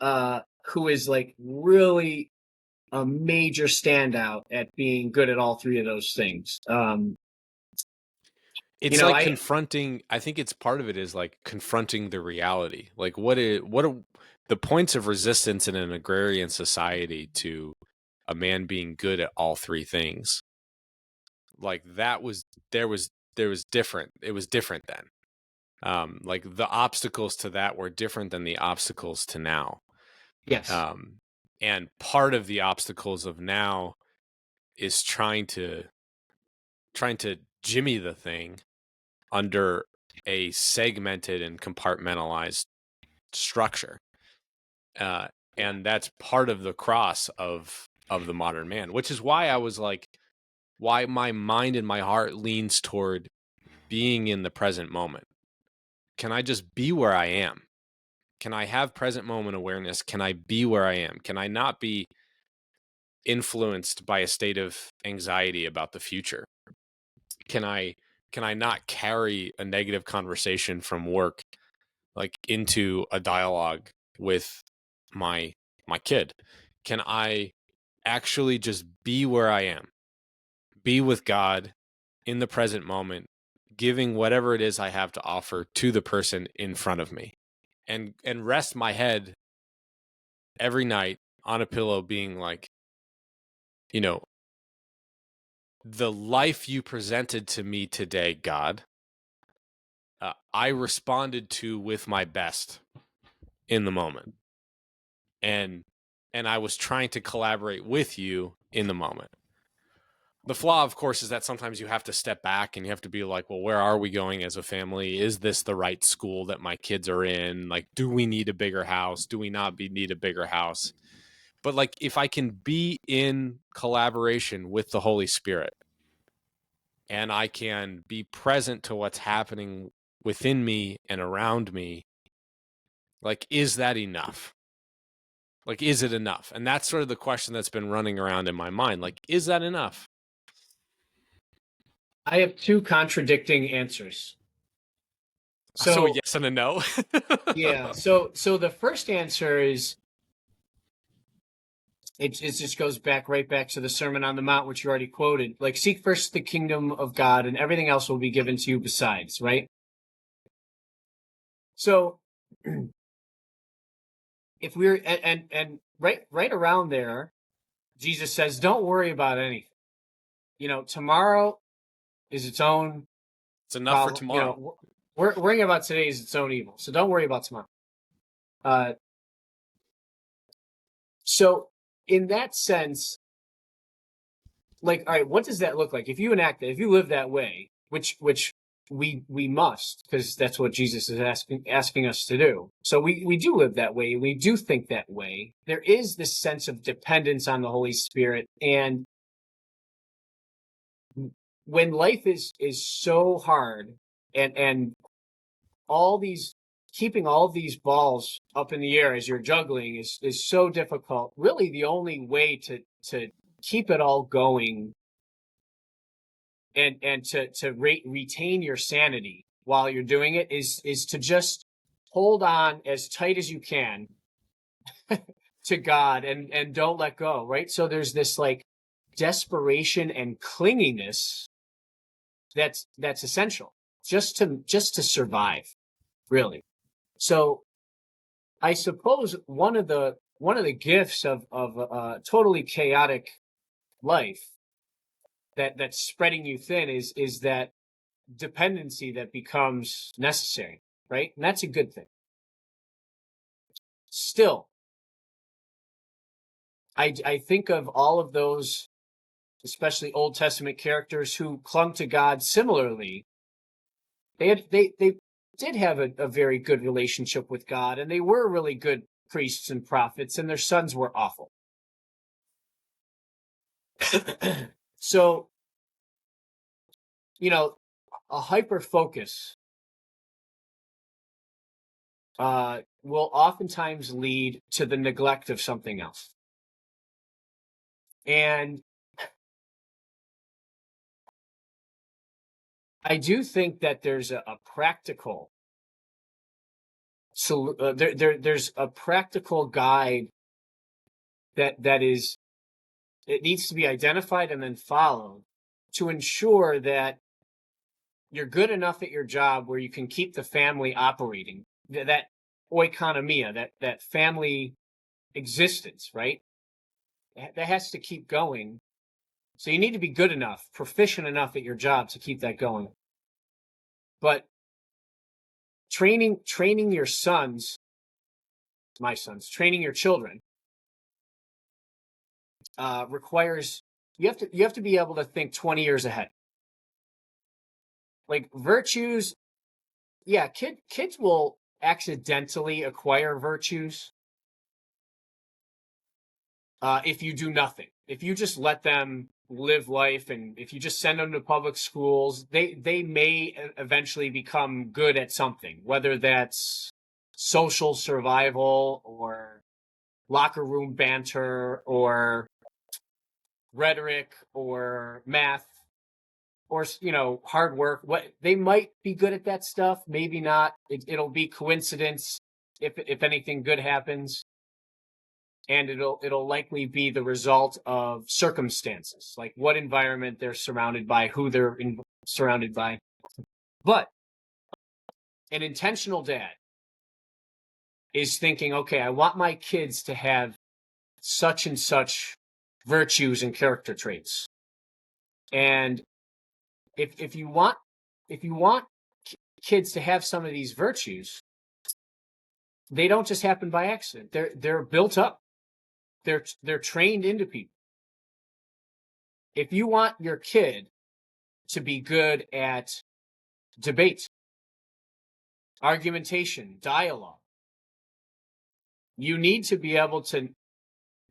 who is like really a major standout at being good at all three of those things. It's like confronting, I think it's part of it is like confronting the reality. Like, what are the points of resistance in an agrarian society to a man being good at all three things? Like, there was different. It was different then. Like, the obstacles to that were different than the obstacles to now. Yes. And part of the obstacles of now is trying to jimmy the thing under a segmented and compartmentalized structure. And that's part of the cross of the modern man, which is why I was like, why my mind and my heart leans toward being in the present moment. Can I just be where I am? Can I have present moment awareness? Can I be where I am? Can I not be influenced by a state of anxiety about the future? Can I not carry a negative conversation from work like into a dialogue with my my kid? Can I actually just be where I am, be with God in the present moment, giving whatever it is I have to offer to the person in front of me, and rest my head every night on a pillow being like, you know, the life you presented to me today, God, I responded to with my best in the moment. And I was trying to collaborate with you in the moment. The flaw, of course, is that sometimes you have to step back and you have to be like, well, where are we going as a family? Is this the right school that my kids are in? Like, do we need a bigger house? Do we not need a bigger house? But like, if I can be in collaboration with the Holy Spirit and I can be present to what's happening within me and around me, like, is that enough? Like, is it enough? And that's sort of the question that's been running around in my mind. Like, is that enough? I have two contradicting answers. So a So yes and a no. yeah, so the first answer is it just goes right back to the Sermon on the Mount, which you already quoted. Like, seek first the kingdom of God, and everything else will be given to you besides, right? So, if we're and right around there, Jesus says, "Don't worry about anything. Tomorrow is its own It's enough for problem. tomorrow. Worrying about today is its own evil. So don't worry about tomorrow." Uh, so in that sense, like, all right, what does that look like? If you enact that, if you live that way, which we must, because that's what Jesus is asking us to do. So we do live that way. We do think that way. There is this sense of dependence on the Holy Spirit, and when life is so hard, and all these keeping all these balls up in the air as you're juggling is so difficult. Really, the only way to keep it all going and to retain your sanity while you're doing it is to just hold on as tight as you can to God and don't let go, right? So there's this like desperation and clinginess that's essential just to survive, really. So I suppose one of the gifts of a totally chaotic life that's spreading you thin is that dependency that becomes necessary, right? And that's a good thing. Still, I think of all of those, especially Old Testament characters who clung to God similarly. They did have a very good relationship with God, and they were really good priests and prophets, and their sons were awful. So, a hyper focus will oftentimes lead to the neglect of something else. And I do think that there's a practical there's a practical guide that is it needs to be identified and then followed to ensure that you're good enough at your job where you can keep the family operating, that oikonomia, that family existence, right? That has to keep going. So you need to be good enough, proficient enough at your job to keep that going. But training your sons, my sons, training your children requires you have to be able to think 20 years ahead. Like virtues, yeah, kids will accidentally acquire virtues if you do nothing. If you just let them live life, and if you just send them to public schools, they may eventually become good at something, whether that's social survival or locker room banter or rhetoric or math or hard work. What they might be good at that stuff, maybe not. It'll be coincidence if anything good happens. and it'll likely be the result of circumstances, like what environment they're surrounded by, who they're surrounded by. But an intentional dad is thinking, okay, I want my kids to have such and such virtues and character traits. And if you want kids to have some of these virtues, they don't just happen by accident. They're built up. They're trained into people. If you want your kid to be good at debate, argumentation, dialogue, you need to be able to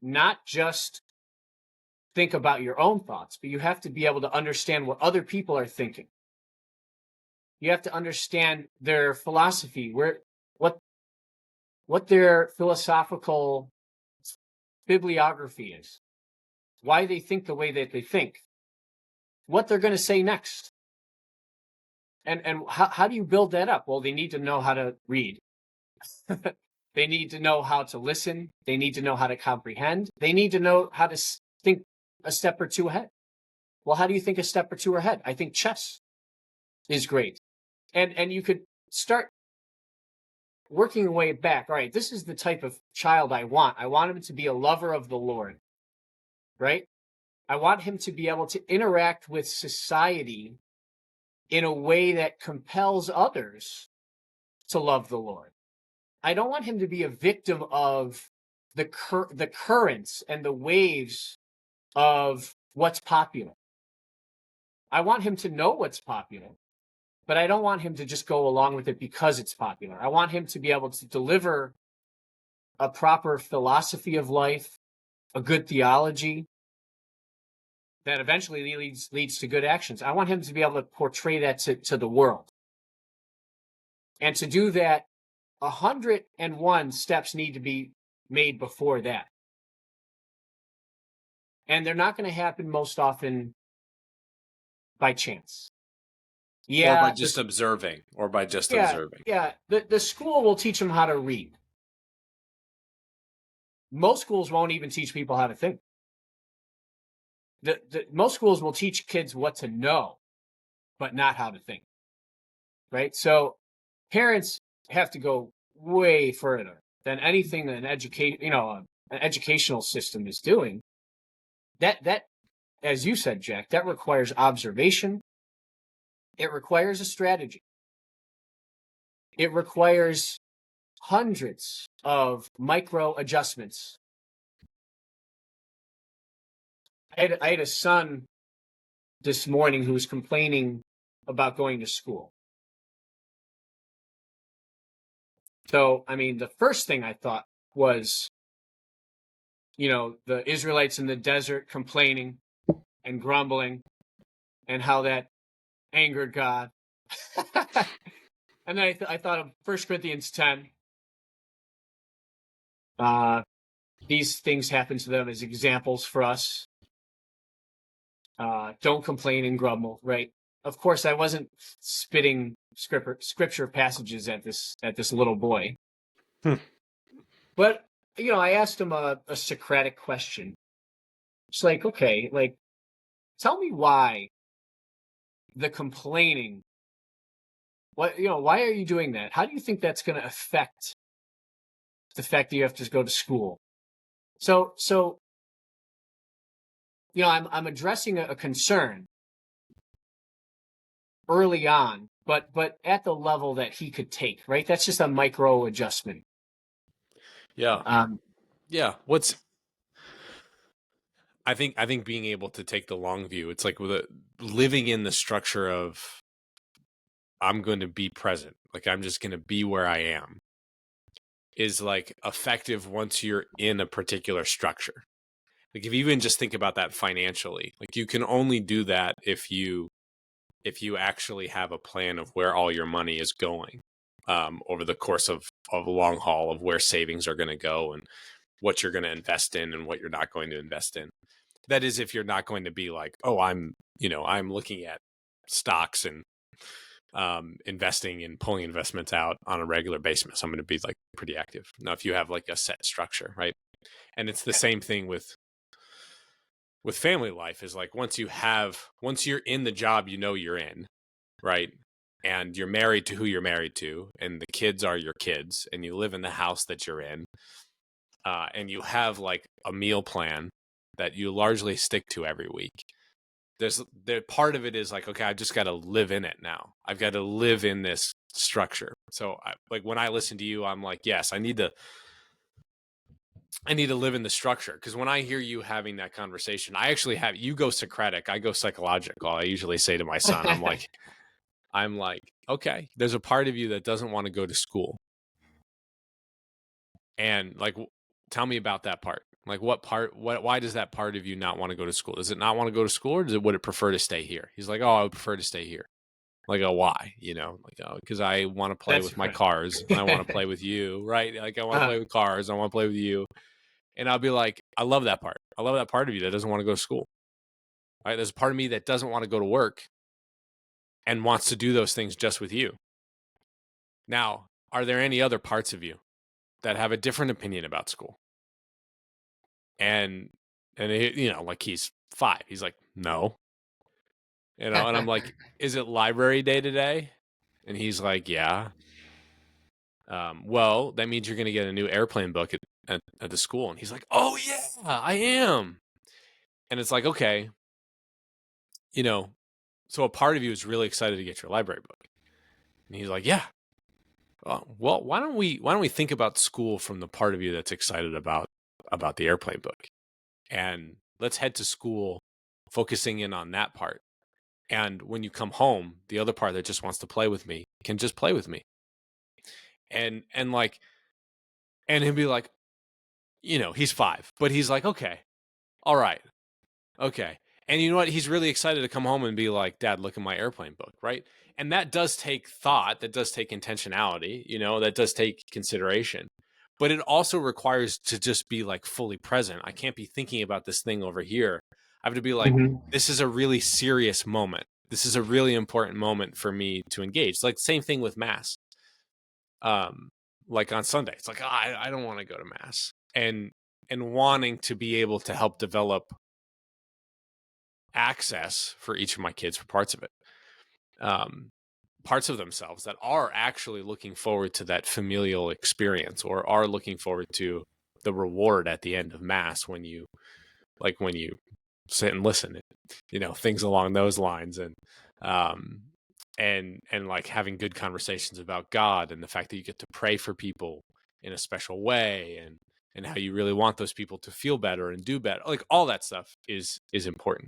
not just think about your own thoughts, but you have to be able to understand what other people are thinking. You have to understand their philosophy, what their philosophical bibliography is, why they think the way that they think, what they're going to say next. And how do you build that up? Well, they need to know how to read. They need to know how to listen. They need to know how to comprehend. They need to know how to think a step or two ahead. Well, how do you think a step or two ahead? I think chess is great. And you could start working your way back. All right, this is the type of child I want. I want him to be a lover of the Lord, right? I want him to be able to interact with society in a way that compels others to love the Lord. I don't want him to be a victim of the currents and the waves of what's popular. I want him to know what's popular, but I don't want him to just go along with it because it's popular. I want him to be able to deliver a proper philosophy of life, a good theology that eventually leads to good actions. I want him to be able to portray that to the world. And to do that, 101 steps need to be made before that. And they're not going to happen most often by chance. Yeah. Or by just observing. Yeah. The school will teach them how to read. Most schools won't even teach people how to think. Most schools will teach kids what to know, but not how to think. Right? So parents have to go way further than anything an educational system is doing. That, as you said, Jack, that requires observation. It requires a strategy. It requires hundreds of micro adjustments. I had a son this morning who was complaining about going to school. So, I mean, the first thing I thought was, the Israelites in the desert complaining and grumbling and how that angered God. And then I thought of 1 Corinthians 10. These things happen to them as examples for us. Don't complain and grumble, right? Of course, I wasn't spitting scripture passages at this little boy. But, I asked him a Socratic question. It's like, okay, tell me why the complaining, why are you doing that? How do you think that's going to affect the fact that you have to go to school? So I'm addressing a concern early on, but at the level that he could take, right? That's just a micro adjustment. Yeah. Yeah. I think being able to take the long view, it's like living in the structure of I'm going to be present. Like I'm just going to be where I am is like effective once you're in a particular structure. Like if you even just think about that financially, like you can only do that if you actually have a plan of where all your money is going over the course of a long haul of where savings are going to go and what you're going to invest in and what you're not going to invest in. That is, if you're not going to be like, oh, I'm looking at stocks and investing and pulling investments out on a regular basis. I'm going to be like pretty active. Now, if you have like a set structure, right? And it's the same thing with family life, is like once you're in the job you're in, right? And you're married to who you're married to, and the kids are your kids, and you live in the house that you're in, and you have like a meal plan that you largely stick to every week. There part of it is like, okay, I just got to live in it now. I've got to live in this structure. So like when I listen to you, I'm like, yes, I need to live in the structure, because when I hear you having that conversation, you go Socratic, I go psychological. I usually say to my son, I'm like, okay, there's a part of you that doesn't want to go to school. And like, tell me about that part. Like why does that part of you not want to go to school? Does it not want to go to school, or would it prefer to stay here? He's like, oh, I would prefer to stay here. Like, oh, why? Like, oh, because I want to play That's with my correct. cars, and I want to play with you, right? Like, I want to play with cars. I want to play with you. And I'll be like, I love that part. I love that part of you that doesn't want to go to school. Right? There's a part of me that doesn't want to go to work and wants to do those things just with you. Now, are there any other parts of you that have a different opinion about school? And like he's 5. He's like, no. And I'm like, is it library day today? And he's like, yeah. Well, that means you're going to get a new airplane book at the school. And he's like, oh, yeah, I am. And it's like, okay, so a part of you is really excited to get your library book. And he's like, yeah. Well, why don't we think about school from the part of you that's excited about the airplane book? And let's head to school focusing in on that part. And when you come home, the other part that just wants to play with me can just play with me. And he'll be like, he's 5, but he's like, okay, all right, okay. And you know what? He's really excited to come home and be like, Dad, look at my airplane book, right? And that does take thought, that does take intentionality, that does take consideration. But it also requires to just be like fully present. I can't be thinking about this thing over here. I have to be like, this is a really serious moment. This is a really important moment for me to engage. It's like same thing with Mass. Like on Sunday, it's like, I don't want to go to Mass. And wanting to be able to help develop access for each of my kids for parts of it, parts of themselves that are actually looking forward to that familial experience, or are looking forward to the reward at the end of Mass when you sit and listen, things along those lines. And like having good conversations about God, and the fact that you get to pray for people in a special way, and how you really want those people to feel better and do better. Like all that stuff is important.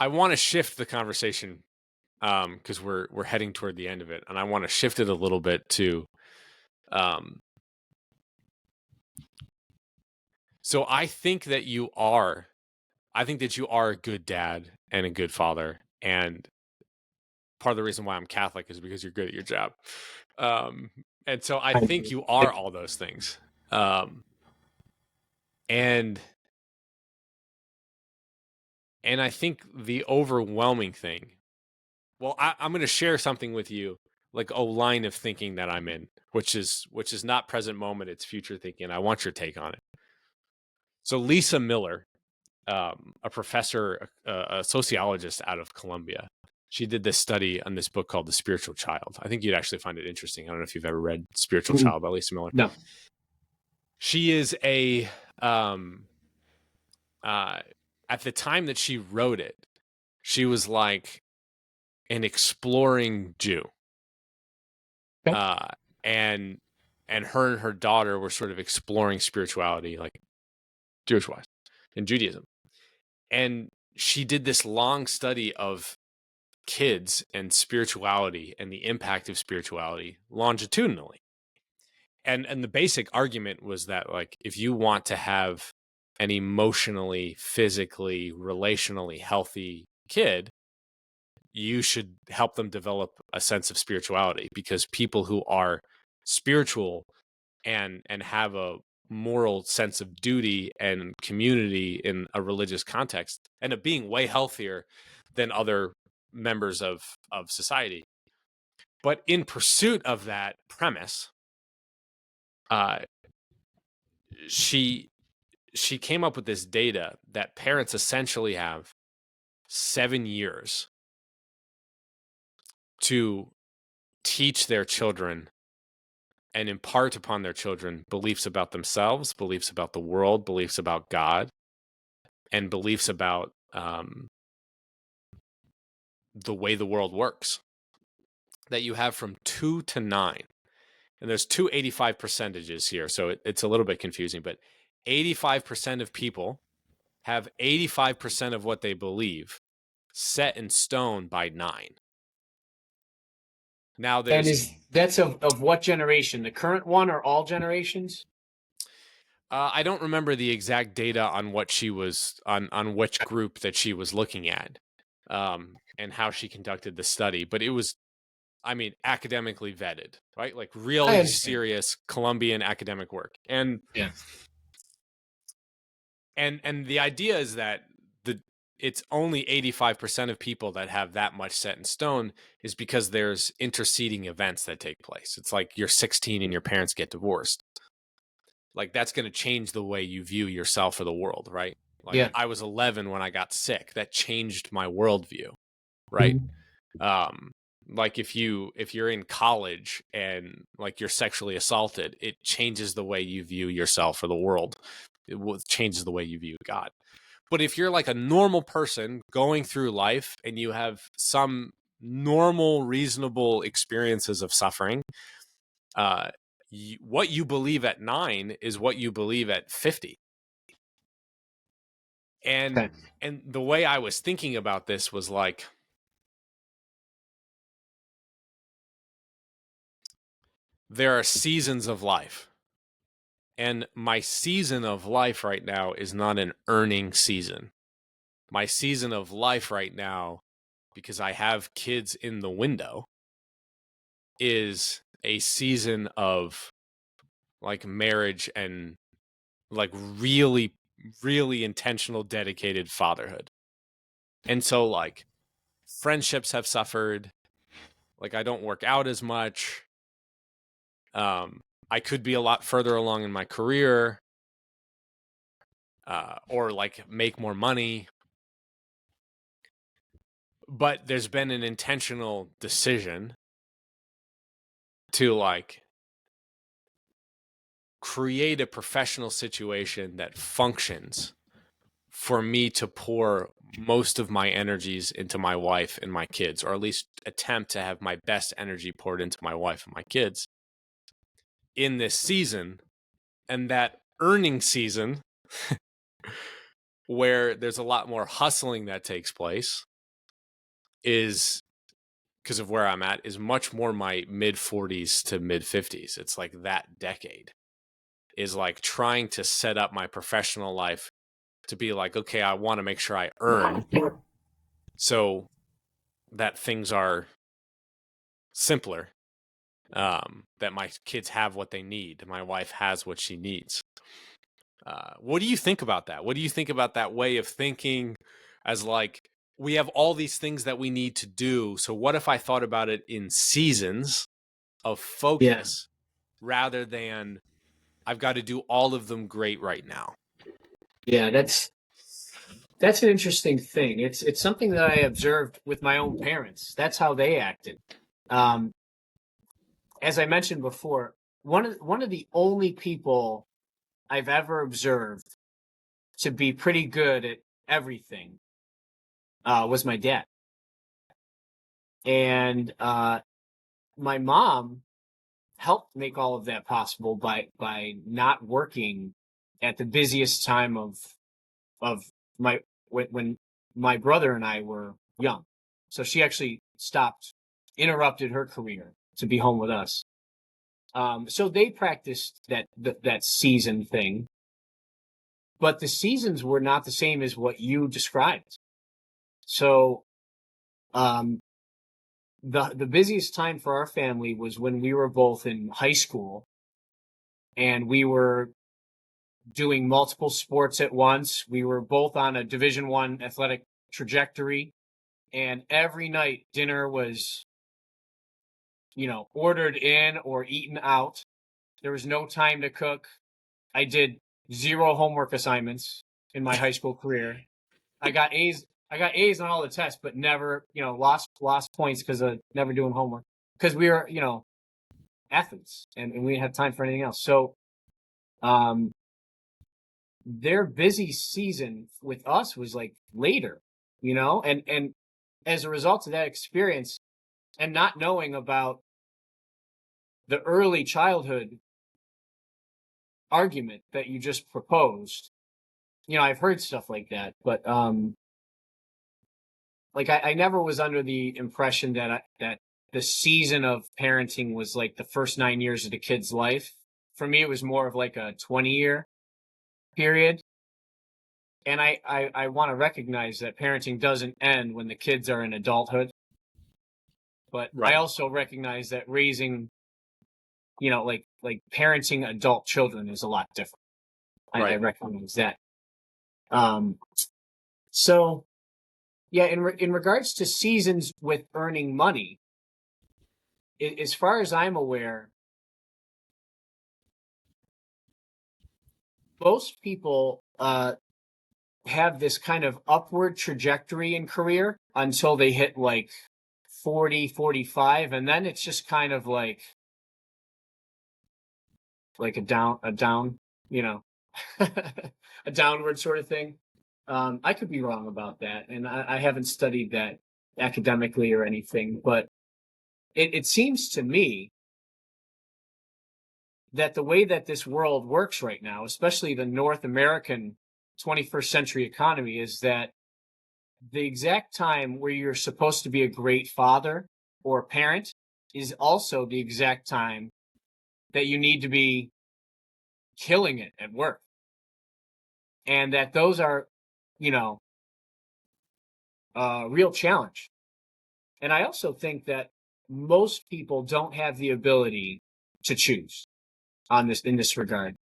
I want to shift the conversation, because we're heading toward the end of it, and I want to shift it a little bit to, so I think that you are a good dad and a good father, and part of the reason why I'm Catholic is because you're good at your job. And so I think you are all those things. And I think the overwhelming thing, well, I'm going to share something with you, like a line of thinking that I'm in, which is not present moment, it's future thinking. I want your take on it. So Lisa Miller, a professor, a sociologist out of Columbia, she did this study on this book called The Spiritual Child. I think you'd actually find it interesting. I don't know if you've ever read Spiritual Child by Lisa Miller. No. She is at the time that she wrote it, she was like an exploring Jew. Okay. And her and her daughter were sort of exploring spirituality, like Jewish-wise, in Judaism. And she did this long study of kids and spirituality and the impact of spirituality longitudinally. And the basic argument was that, like, if you want to have an emotionally, physically, relationally healthy kid, you should help them develop a sense of spirituality, because people who are spiritual and have a moral sense of duty and community in a religious context end up being way healthier than other members of society. But in pursuit of that premise, she came up with this data that parents essentially have 7 years to teach their children and impart upon their children beliefs about themselves, beliefs about the world, beliefs about God, and beliefs about the way the world works, that you have from 2 to 9. And there's 285 percentages here, so it's a little bit confusing, but 85% of people have 85% of what they believe set in stone by 9. Now there's that's of what generation? The current one or all generations? I don't remember the exact data on what she was on which group that she was looking at, and how she conducted the study, but it was, I mean, academically vetted, right? Like I really understand. serious Columbian academic work. And Yeah. and the idea is that it's only 85% of people that have that much set in stone is because there's interceding events that take place. It's like you're 16 and your parents get divorced. Like that's going to change the way you view yourself or the world, right? Like Yeah. I was 11 when I got sick. That changed my worldview, right? Mhm. Like if you're in college and like you're sexually assaulted, it changes the way you view yourself or the world. Changes the way you view God. But if you're like a normal person going through life and you have some normal, reasonable experiences of suffering, what you believe at 9 is what you believe at 50. And Okay. and the way I was thinking about this was like, there are seasons of life. And my season of life right now is not an earning season. My season of life right now, because I have kids in the window, is a season of like marriage and like really, really intentional, dedicated fatherhood. And so, like, friendships have suffered. Like, I don't work out as much. I could be a lot further along in my career, or like make more money. But there's been an intentional decision to like create a professional situation that functions for me to pour most of my energies into my wife and my kids, or at least attempt to have my best energy poured into my wife and my kids in this season. And that earning season, where there's a lot more hustling that takes place, is because of where I'm at, is much more my mid 40s to mid 50s. It's like that decade is like trying to set up my professional life to be like, okay, I want to make sure I earn so that things are simpler, that my kids have what they need, my wife has what she needs. What do you think about that? What do you think about that way of thinking, as like, we have all these things that we need to do, so what if I thought about it in seasons of Yeah. focus rather than I've got to do all of them great right now? Yeah. That's an interesting thing. It's something that I observed with my own parents. That's how they acted. Um, as I mentioned before, one of the only people I've ever observed to be pretty good at everything was my dad, and my mom helped make all of that possible by not working at the busiest time of my when my brother and I were young. So she actually interrupted her career to be home with us. So they practiced that season thing, but the seasons were not the same as what you described. So um, the busiest time for our family was when we were both in high school, and we were doing multiple sports at once. We were both on a Division I athletic trajectory, and every night dinner was, ordered in or eaten out. There was no time to cook. I did zero homework assignments in my high school career. I got A's. I got A's on all the tests, but never, lost points because of never doing homework. Because we were, athletes, and we didn't have time for anything else. So, um, their busy season with us was like later, and as a result of that experience and not knowing about the early childhood argument that you just proposed, I've heard stuff like that, but like I never was under the impression that the season of parenting was like the first 9 years of the kid's life. For me, it was more of like a 20-year period. And I want to recognize that parenting doesn't end when the kids are in adulthood. But I Right. also recognize that raising, like parenting adult children is a lot different. I Right. recognize that. Um, so yeah, in regards to seasons with earning money, as far as I'm aware, most people have this kind of upward trajectory in career until they hit like 40, 45, and then it's just kind of like a down, you know, a downward sort of thing. I could be wrong about that, and I haven't studied that academically or anything, but it seems to me that the way that this world works right now, especially the North American 21st century economy, is that the exact time where you're supposed to be a great father or parent is also the exact time that you need to be killing it at work. And that those are, you know, a real challenge. And I also think that most people don't have the ability to choose in this regard.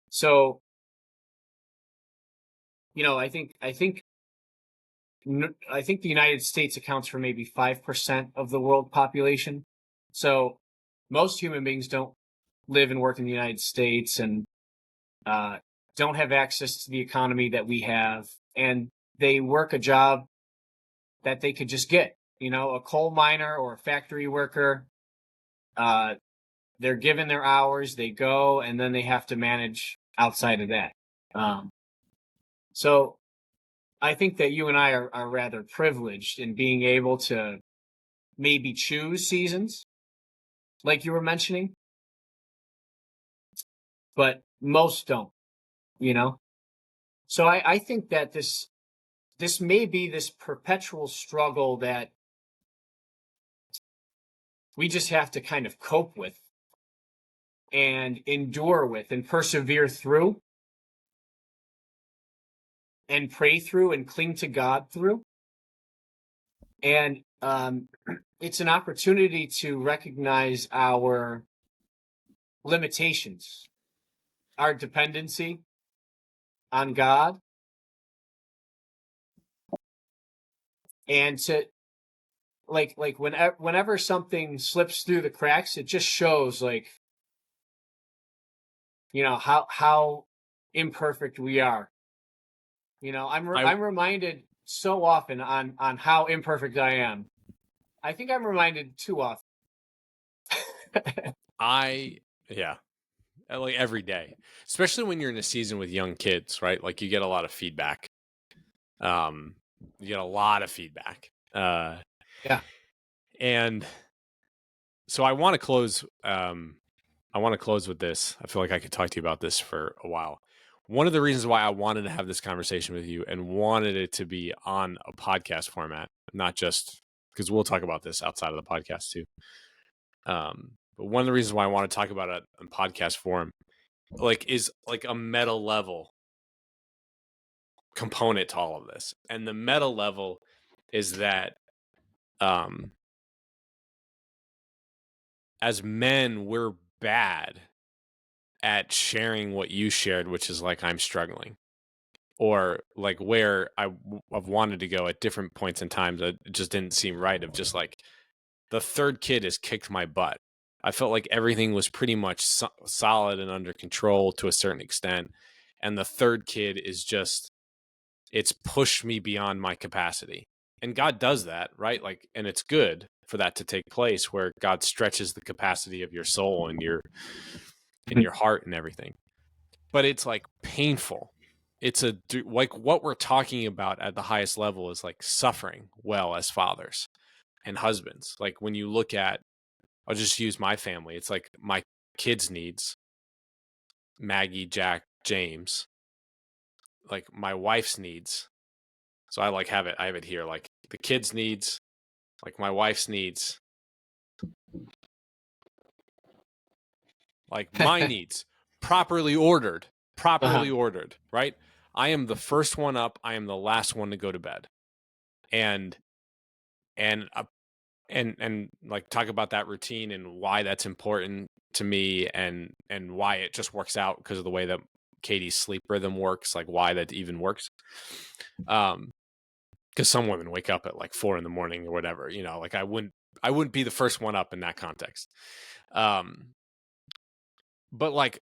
So, I think the United States accounts for maybe 5% of the world population. So most human beings don't live and work in the United States and uh, don't have access to the economy that we have. And they work a job that they could just get, a coal miner or a factory worker. Uh, they're given their hours, they go, and then they have to manage outside of that. Um, so I think that you and I are rather privileged in being able to maybe choose seasons, like you were mentioning, but most don't, you know? So I think that this may be this perpetual struggle that we just have to kind of cope with and endure with and persevere through and pray through and cling to God through. And it's an opportunity to recognize our limitations, our dependency on God, and to like whenever something slips through the cracks, it just shows like how imperfect we are. I I'm reminded so often on how imperfect I am. I think I'm reminded too often. I yeah, like every day, especially when you're in a season with young kids, right? Like you get a lot of feedback. Um, you get a lot of feedback. Yeah. And so I want to close. I want to close with this. I feel like I could talk to you about this for a while. One of the reasons why I wanted to have this conversation with you and wanted it to be on a podcast format, not just because we'll talk about this outside of the podcast too. But one of the reasons why I want to talk about it in podcast form, is like a meta level component to all of this. And the meta level is that um, as men, we're bad at sharing what you shared, which is like I'm struggling, or like where I've wanted to go at different points in times. It just didn't seem right. Of just like the third kid has kicked my butt. I felt like everything was pretty much solid and under control to a certain extent, And the third kid is just, it's pushed me beyond my capacity. And God does that, right? Like, and it's good for that to take place, where God stretches the capacity of your soul and your heart and everything. But it's like painful. It's like what we're talking about at the highest level is like suffering well as fathers and husbands. Like when you look at, I'll just use my family. It's like my kids' needs, Maggie, Jack, James, like my wife's needs. So I have it here, like the kids' needs, like my wife's needs, like my needs, properly ordered, right? I am the first one up. I am the last one to go to bed. And like talk about that routine and why that's important to me, and why it just works out because of the way that Katie's sleep rhythm works, like why that even works. Because some women wake up at like 4 a.m. or whatever, you know, like I wouldn't be the first one up in that context. But like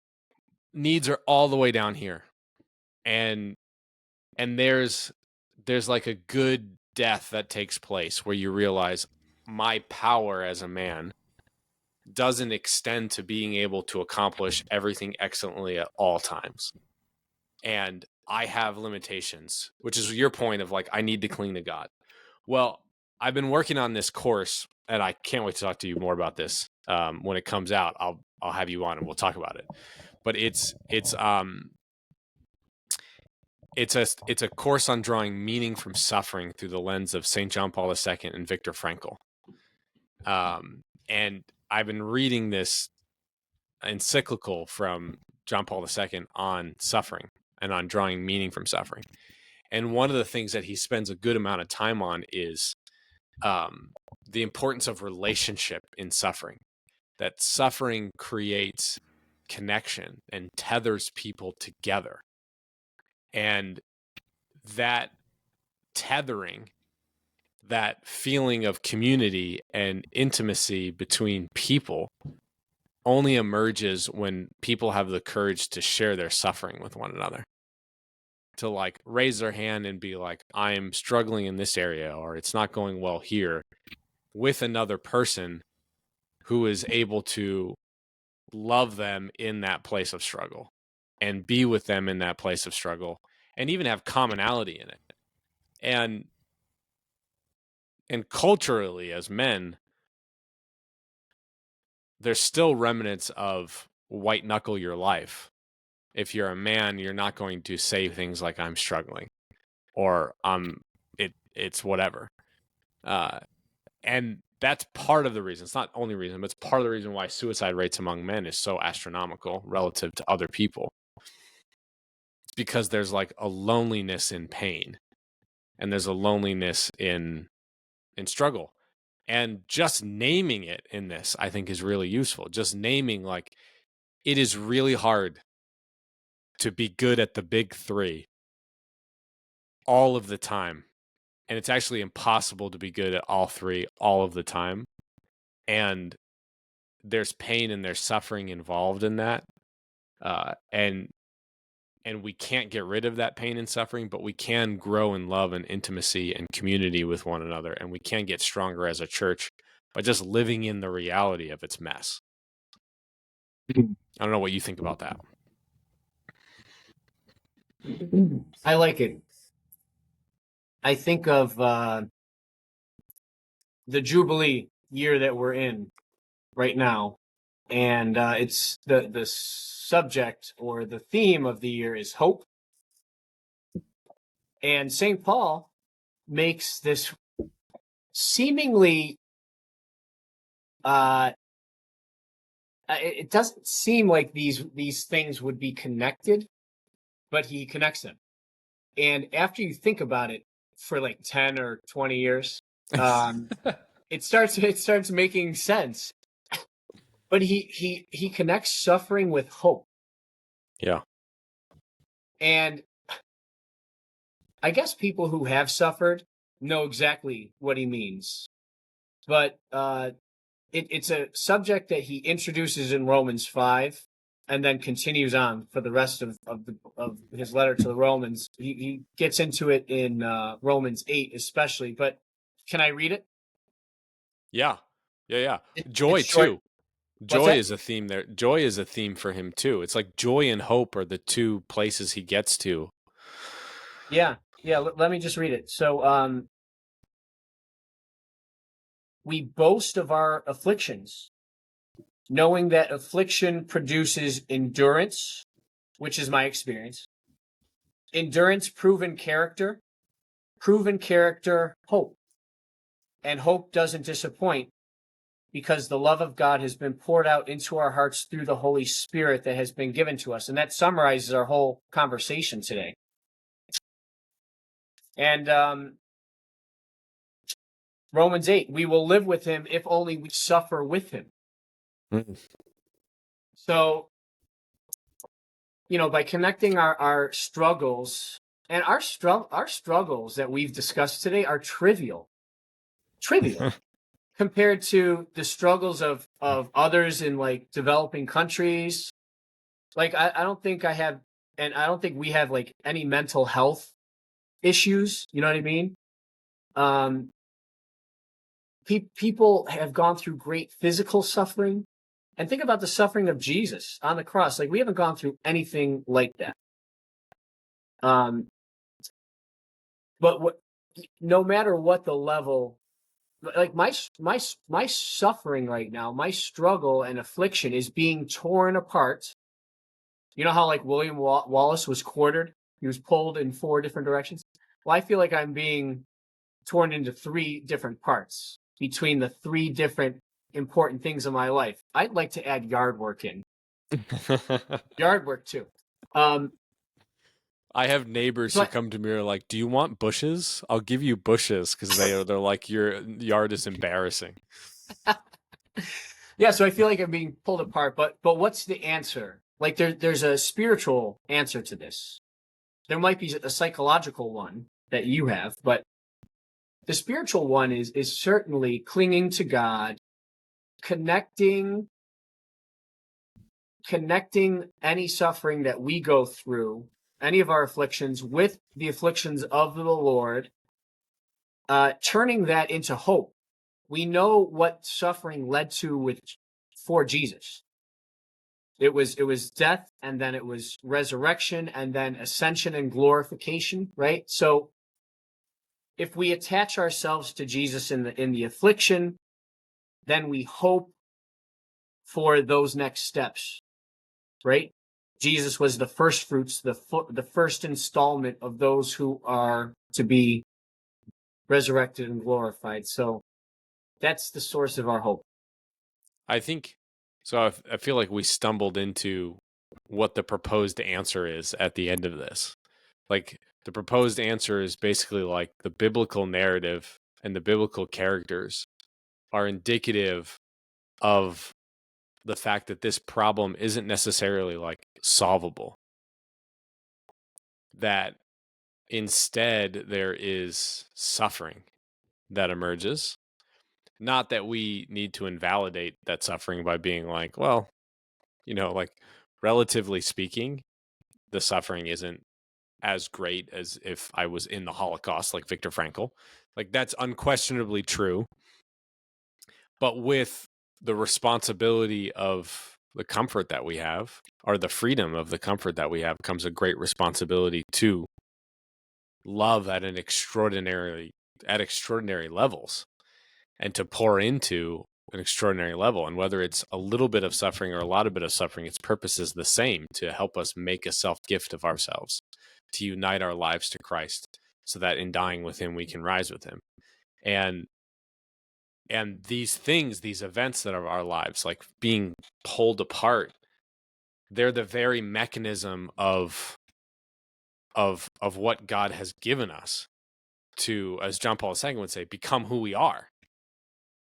needs are all the way down here. And there's like a good death that takes place where you realize my power as a man doesn't extend to being able to accomplish everything excellently at all times. And I have limitations, which is your point of like, I need to cling to God. Well, I've been working on this course, and I can't wait to talk to you more about this. When it comes out, I'll have you on and we'll talk about it. But it's a course on drawing meaning from suffering through the lens of St. John Paul II and Viktor Frankl. And I've been reading this encyclical from John Paul II on suffering and on drawing meaning from suffering. And one of the things that he spends a good amount of time on is the importance of relationship in suffering. That suffering creates connection and tethers people together. And that tethering, that feeling of community and intimacy between people, only emerges when people have the courage to share their suffering with one another. To like raise their hand and be like, I'm struggling in this area, or it's not going well here, with another person who is able to love them in that place of struggle and be with them in that place of struggle and even have commonality in it. And culturally, as men, there's still remnants of white knuckle your life. If you're a man, you're not going to say things like I'm struggling or it's whatever. And that's part of the reason. It's not only reason, but it's part of the reason why suicide rates among men is so astronomical relative to other people. It's because there's like a loneliness in pain, and there's a loneliness in struggle. And just naming it in this, I think, is really useful. Just naming, like, it is really hard to be good at the big three all of the time. And it's actually impossible to be good at all three all of the time. And there's pain and there's suffering involved in that. And we can't get rid of that pain and suffering, but we can grow in love and intimacy and community with one another. And we can get stronger as a church by just living in the reality of its mess. I don't know what you think about that. I like it. I think of the Jubilee year that we're in right now, and it's the subject or the theme of the year is hope. And St. Paul makes this seemingly it doesn't seem like these things would be connected, but he connects them. And after you think about it for like 10 or 20 years, it starts making sense. But he connects suffering with hope. Yeah. And I guess people who have suffered know exactly what he means. But it's a subject that he introduces in Romans 5 and then continues on for the rest of his letter to the Romans. He gets into it in Romans 8 especially, but can I read it? Yeah. Yeah, yeah. It's Joy short. too. What's Joy that? is a theme there. Joy is a theme for him too. It's like joy and hope are the two places he gets to. Yeah, yeah. Let me just read it. So, we boast of our afflictions, knowing that affliction produces endurance, which is my experience. Endurance, proven character, hope. And hope doesn't disappoint because the love of God has been poured out into our hearts through the Holy Spirit that has been given to us. And that summarizes our whole conversation today. And Romans 8, we will live with him if only we suffer with him. Mm. So, by connecting our struggles, and our struggles that we've discussed today are trivial compared to the struggles of others in like developing countries. Like I don't think I have, and I don't think we have like any mental health issues. You know what I mean? Um, people have gone through great physical suffering, and think about the suffering of Jesus on the cross. Like we haven't gone through anything like that. But no matter what the level, like my suffering right now, my struggle and affliction is being torn apart. You know how like William Wallace was quartered? He was pulled in 4 different directions. Well, I feel like I'm being torn into 3 different parts between the 3 different important things in my life. I'd like to add yard work in. Yard work too. I have neighbors who But come to me and are like, "Do you want bushes? I'll give you bushes," because they're like, "Your yard is embarrassing." yeah, so I feel like I'm being pulled apart. But what's the answer? Like there's a spiritual answer to this. There might be a psychological one that you have, but the spiritual one is certainly clinging to God, connecting any suffering that we go through, any of our afflictions, with the afflictions of the Lord, turning that into hope. We know what suffering led to for Jesus. It was death, and then it was resurrection, and then ascension and glorification, right? So if we attach ourselves to Jesus in the affliction, then we hope for those next steps, right? Jesus was the first fruits, the first installment of those who are to be resurrected and glorified. So that's the source of our hope. I think so. I feel like we stumbled into what the proposed answer is at the end of this. Like the proposed answer is basically like the biblical narrative and the biblical characters are indicative of the fact that this problem isn't necessarily like solvable. That instead there is suffering that emerges. Not that we need to invalidate that suffering by being like, well, like relatively speaking, the suffering isn't as great as if I was in the Holocaust, like Viktor Frankl. Like that's unquestionably true. But with the responsibility of the comfort that we have, or the freedom of the comfort that we have, comes a great responsibility to love at extraordinary levels, and to pour into an extraordinary level. And whether it's a little bit of suffering or a lot of bit of suffering, its purpose is the same: to help us make a self gift of ourselves, to unite our lives to Christ, so that in dying with him we can rise with him. And these things, these events that are our lives, like being pulled apart, they're the very mechanism of what God has given us to, as John Paul II would say, become who we are.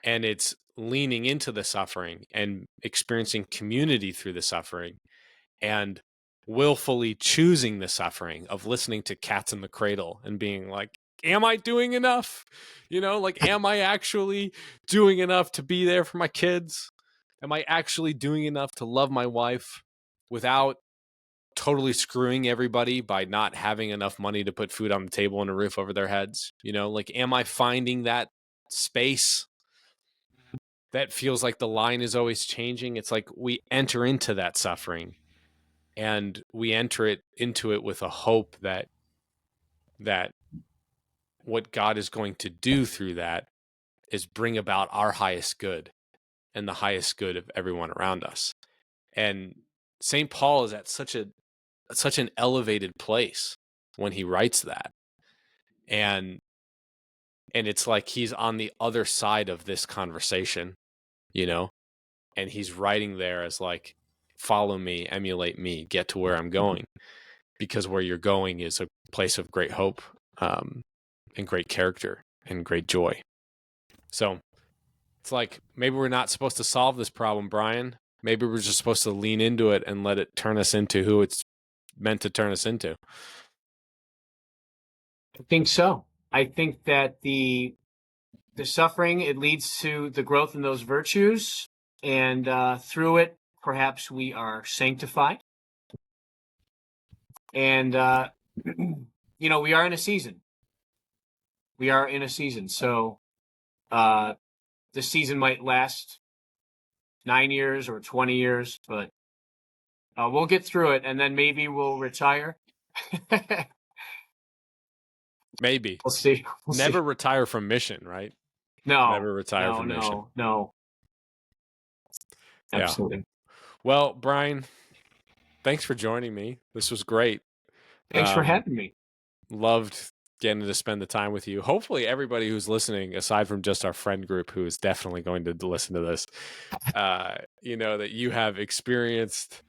And it's leaning into the suffering and experiencing community through the suffering, and willfully choosing the suffering of listening to Cats in the Cradle and being like, am I doing enough? Like, am I actually doing enough to be there for my kids? Am I actually doing enough to love my wife? without totally screwing everybody by not having enough money to put food on the table and a roof over their heads? Like, am I finding that space that feels like the line is always changing? It's like we enter into that suffering and we enter into it with a hope that what God is going to do through that is bring about our highest good and the highest good of everyone around us. And St. Paul is at such an elevated place when he writes that. And it's like he's on the other side of this conversation, and he's writing there as like, follow me, emulate me, get to where I'm going, because where you're going is a place of great hope, and great character and great joy. So it's like, maybe we're not supposed to solve this problem, Brian. Maybe we're just supposed to lean into it and let it turn us into who it's meant to turn us into. I think so. I think that the suffering, it leads to the growth in those virtues, and through it, perhaps we are sanctified. And we are in a season. So the season might last 9 years or 20 years, but we'll get through it, and then maybe we'll retire. Maybe. We'll see. Never retire from mission, right? No. Never retire from mission. No. Absolutely. Yeah. Well, Brian, thanks for joining me. This was great. Thanks for having me. Loved getting to spend the time with you. Hopefully everybody who's listening, aside from just our friend group who is definitely going to listen to this, that you have experienced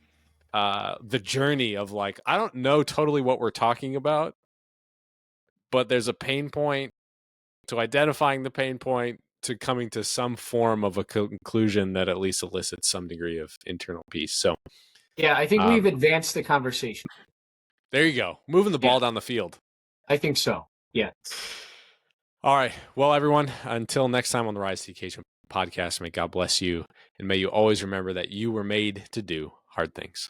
the journey of, like, I don't know totally what we're talking about, but there's a pain point, to identifying the pain point, to coming to some form of a conclusion that at least elicits some degree of internal peace. So yeah, I think we've advanced the conversation. There you go. Moving the ball down the field. I think so. Yeah. All right. Well, everyone, until next time on the Rise to the Occasion podcast, may God bless you, and may you always remember that you were made to do hard things.